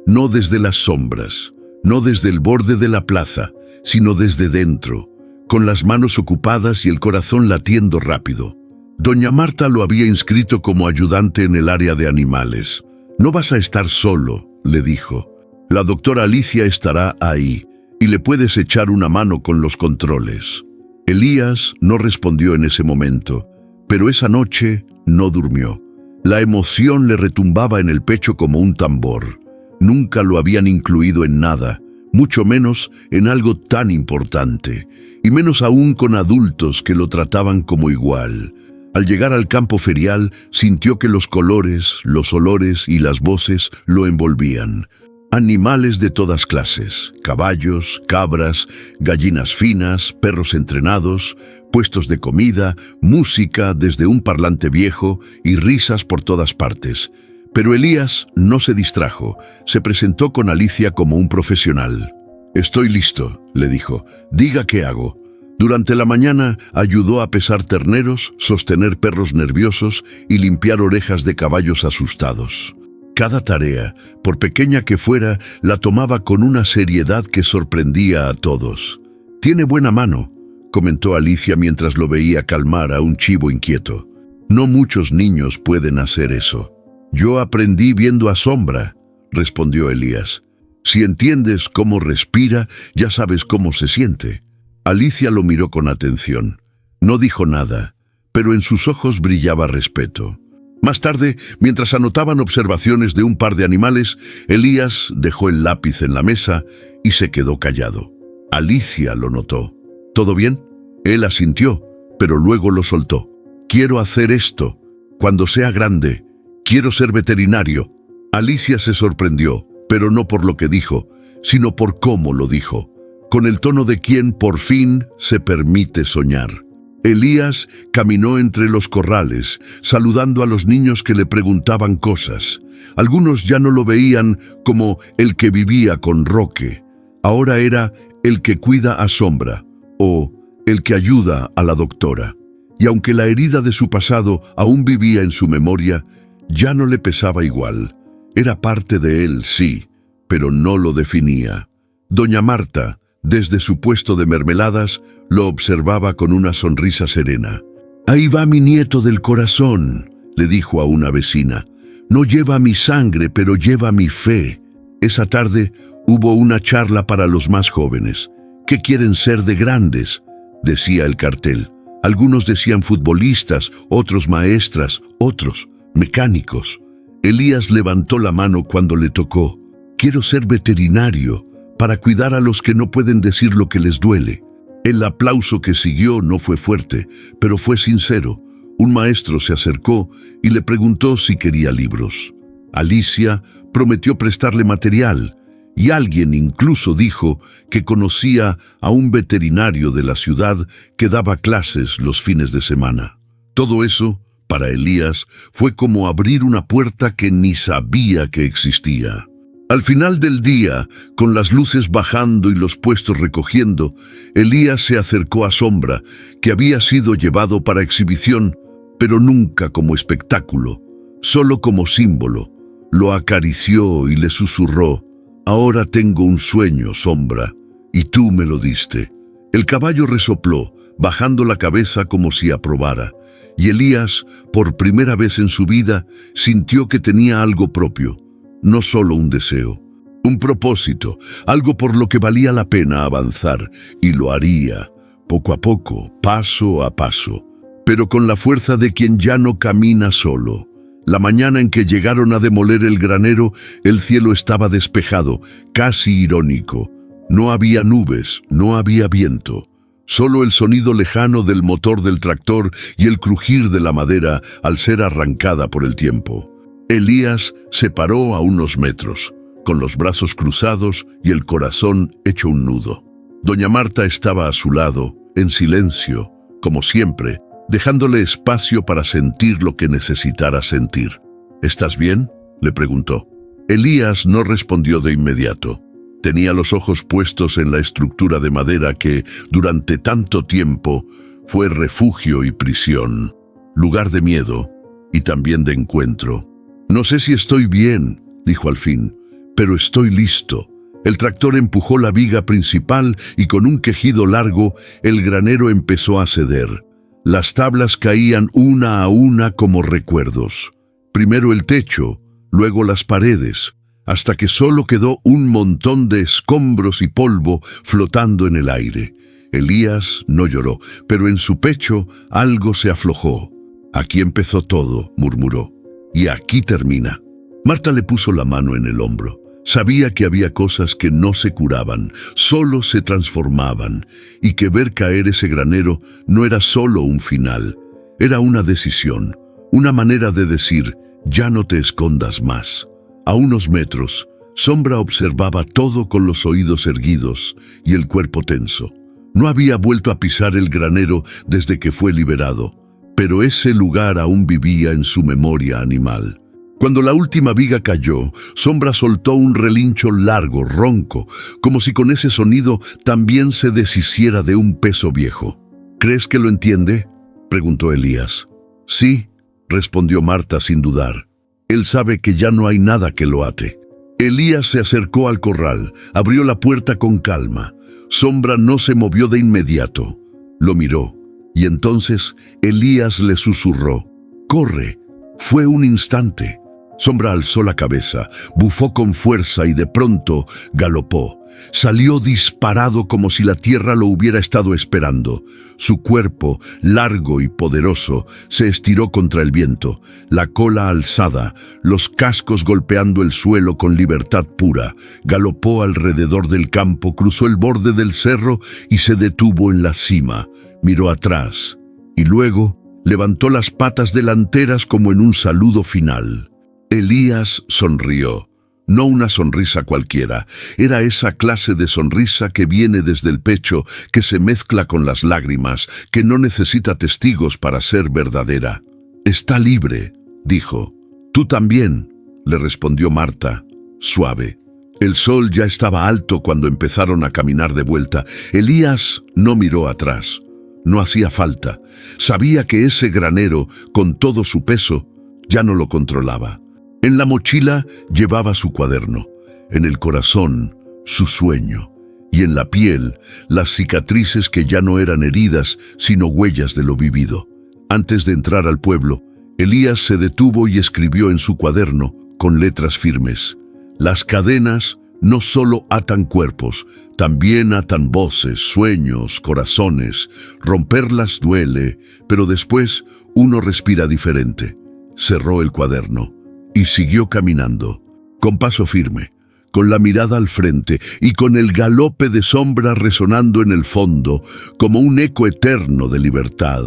no desde las sombras, no desde el borde de la plaza, sino desde dentro, con las manos ocupadas y el corazón latiendo rápido. Doña Marta lo había inscrito como ayudante en el área de animales. No vas a estar solo, le dijo. La doctora Alicia estará ahí y le puedes echar una mano con los controles. Elías no respondió en ese momento, pero esa noche no durmió. La emoción le retumbaba en el pecho como un tambor. Nunca lo habían incluido en nada, mucho menos en algo tan importante, y menos aún con adultos que lo trataban como igual. Al llegar al campo ferial, sintió que los colores, los olores y las voces lo envolvían. Animales de todas clases, caballos, cabras, gallinas finas, perros entrenados, puestos de comida, música desde un parlante viejo y risas por todas partes. Pero Elías no se distrajo, se presentó con Alicia como un profesional. «Estoy listo», le dijo, «diga qué hago». Durante la mañana ayudó a pesar terneros, sostener perros nerviosos y limpiar orejas de caballos asustados. Cada tarea, por pequeña que fuera, la tomaba con una seriedad que sorprendía a todos. «Tiene buena mano», comentó Alicia mientras lo veía calmar a un chivo inquieto. «No muchos niños pueden hacer eso». «Yo aprendí viendo a Sombra», respondió Elías. «Si entiendes cómo respira, ya sabes cómo se siente». Alicia lo miró con atención. No dijo nada, pero en sus ojos brillaba respeto. Más tarde, mientras anotaban observaciones de un par de animales, Elías dejó el lápiz en la mesa y se quedó callado. Alicia lo notó. «¿Todo bien?» Él asintió, pero luego lo soltó. «Quiero hacer esto. Cuando sea grande, quiero ser veterinario». Alicia se sorprendió, pero no por lo que dijo, sino por cómo lo dijo, con el tono de quien por fin se permite soñar. Elías caminó entre los corrales, saludando a los niños que le preguntaban cosas. Algunos ya no lo veían como el que vivía con Roque. Ahora era el que cuida a Sombra o el que ayuda a la doctora. Y aunque la herida de su pasado aún vivía en su memoria, ya no le pesaba igual. Era parte de él, sí, pero no lo definía. Doña Marta, desde su puesto de mermeladas, lo observaba con una sonrisa serena. «Ahí va mi nieto del corazón», le dijo a una vecina. «No lleva mi sangre, pero lleva mi fe». Esa tarde hubo una charla para los más jóvenes. «¿Qué quieren ser de grandes?», decía el cartel. Algunos decían futbolistas, otros maestras, otros mecánicos. Elías levantó la mano cuando le tocó. «Quiero ser veterinario, para cuidar a los que no pueden decir lo que les duele». El aplauso que siguió no fue fuerte, pero fue sincero. Un maestro se acercó y le preguntó si quería libros. Alicia prometió prestarle material, y alguien incluso dijo que conocía a un veterinario de la ciudad que daba clases los fines de semana. Todo eso, para Elías, fue como abrir una puerta que ni sabía que existía. Al final del día, con las luces bajando y los puestos recogiendo, Elías se acercó a Sombra, que había sido llevado para exhibición, pero nunca como espectáculo, solo como símbolo. Lo acarició y le susurró: «Ahora tengo un sueño, Sombra, y tú me lo diste». El caballo resopló, bajando la cabeza como si aprobara, y Elías, por primera vez en su vida, sintió que tenía algo propio. No solo un deseo, un propósito, algo por lo que valía la pena avanzar, y lo haría, poco a poco, paso a paso, pero con la fuerza de quien ya no camina solo. La mañana en que llegaron a demoler el granero, el cielo estaba despejado, casi irónico. No había nubes, no había viento, solo el sonido lejano del motor del tractor y el crujir de la madera al ser arrancada por el tiempo. Elías se paró a unos metros, con los brazos cruzados y el corazón hecho un nudo. Doña Marta estaba a su lado, en silencio, como siempre, dejándole espacio para sentir lo que necesitara sentir. «¿Estás bien?», le preguntó. Elías no respondió de inmediato. Tenía los ojos puestos en la estructura de madera que, durante tanto tiempo, fue refugio y prisión, lugar de miedo y también de encuentro. «No sé si estoy bien», dijo al fin, «pero estoy listo». El tractor empujó la viga principal y con un quejido largo, el granero empezó a ceder. Las tablas caían una a una como recuerdos. Primero el techo, luego las paredes, hasta que solo quedó un montón de escombros y polvo flotando en el aire. Elías no lloró, pero en su pecho algo se aflojó. «Aquí empezó todo», murmuró. «Y aquí termina». Marta le puso la mano en el hombro. Sabía que había cosas que no se curaban, solo se transformaban, y que ver caer ese granero no era solo un final, era una decisión, una manera de decir: «Ya no te escondas más». A unos metros, Sombra observaba todo con los oídos erguidos y el cuerpo tenso. No había vuelto a pisar el granero desde que fue liberado, pero ese lugar aún vivía en su memoria animal. Cuando la última viga cayó, Sombra soltó un relincho largo, ronco, como si con ese sonido también se deshiciera de un peso viejo. «¿Crees que lo entiende?», preguntó Elías. «Sí», respondió Marta sin dudar. «Él sabe que ya no hay nada que lo ate». Elías se acercó al corral, abrió la puerta con calma. Sombra no se movió de inmediato. Lo miró, y entonces Elías le susurró: «Corre». Fue un instante. Sombra alzó la cabeza, bufó con fuerza y de pronto galopó. Salió disparado como si la tierra lo hubiera estado esperando. Su cuerpo, largo y poderoso, se estiró contra el viento, la cola alzada, los cascos golpeando el suelo con libertad pura. Galopó alrededor del campo, cruzó el borde del cerro y se detuvo en la cima. Miró atrás y luego levantó las patas delanteras como en un saludo final. Elías sonrió. No una sonrisa cualquiera, era esa clase de sonrisa que viene desde el pecho, que se mezcla con las lágrimas, que no necesita testigos para ser verdadera. «Está libre», dijo. «Tú también», le respondió Marta, suave. El sol ya estaba alto cuando empezaron a caminar de vuelta. Elías no miró atrás. No hacía falta. Sabía que ese granero, con todo su peso, ya no lo controlaba. En la mochila llevaba su cuaderno, en el corazón su sueño, y en la piel las cicatrices que ya no eran heridas, sino huellas de lo vivido. Antes de entrar al pueblo, Elías se detuvo y escribió en su cuaderno, con letras firmes: las cadenas no solo atan cuerpos, también atan voces, sueños, corazones. Romperlas duele, pero después uno respira diferente. Cerró el cuaderno y siguió caminando, con paso firme, con la mirada al frente y con el galope de sombra resonando en el fondo como un eco eterno de libertad.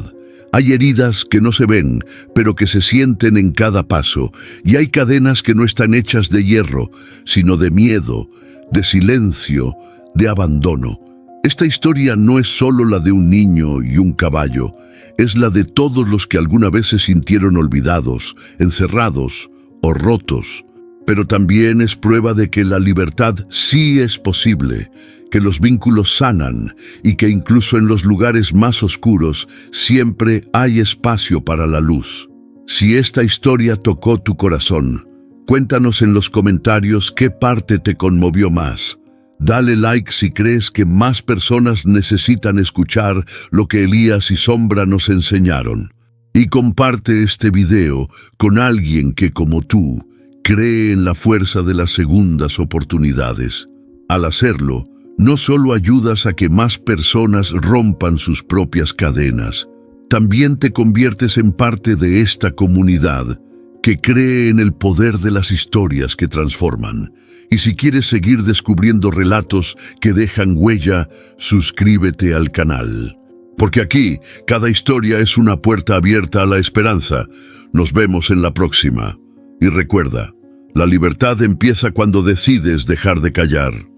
Hay heridas que no se ven, pero que se sienten en cada paso, y hay cadenas que no están hechas de hierro, sino de miedo, de silencio, de abandono. Esta historia no es solo la de un niño y un caballo, es la de todos los que alguna vez se sintieron olvidados, encerrados o rotos. Pero también es prueba de que la libertad sí es posible, que los vínculos sanan y que incluso en los lugares más oscuros siempre hay espacio para la luz. Si esta historia tocó tu corazón, cuéntanos en los comentarios qué parte te conmovió más. Dale like si crees que más personas necesitan escuchar lo que Elías y Sombra nos enseñaron. Y comparte este video con alguien que, como tú, cree en la fuerza de las segundas oportunidades. Al hacerlo, no solo ayudas a que más personas rompan sus propias cadenas, también te conviertes en parte de esta comunidad que cree en el poder de las historias que transforman. Y si quieres seguir descubriendo relatos que dejan huella, suscríbete al canal. Porque aquí, cada historia es una puerta abierta a la esperanza. Nos vemos en la próxima. Y recuerda, la libertad empieza cuando decides dejar de callar.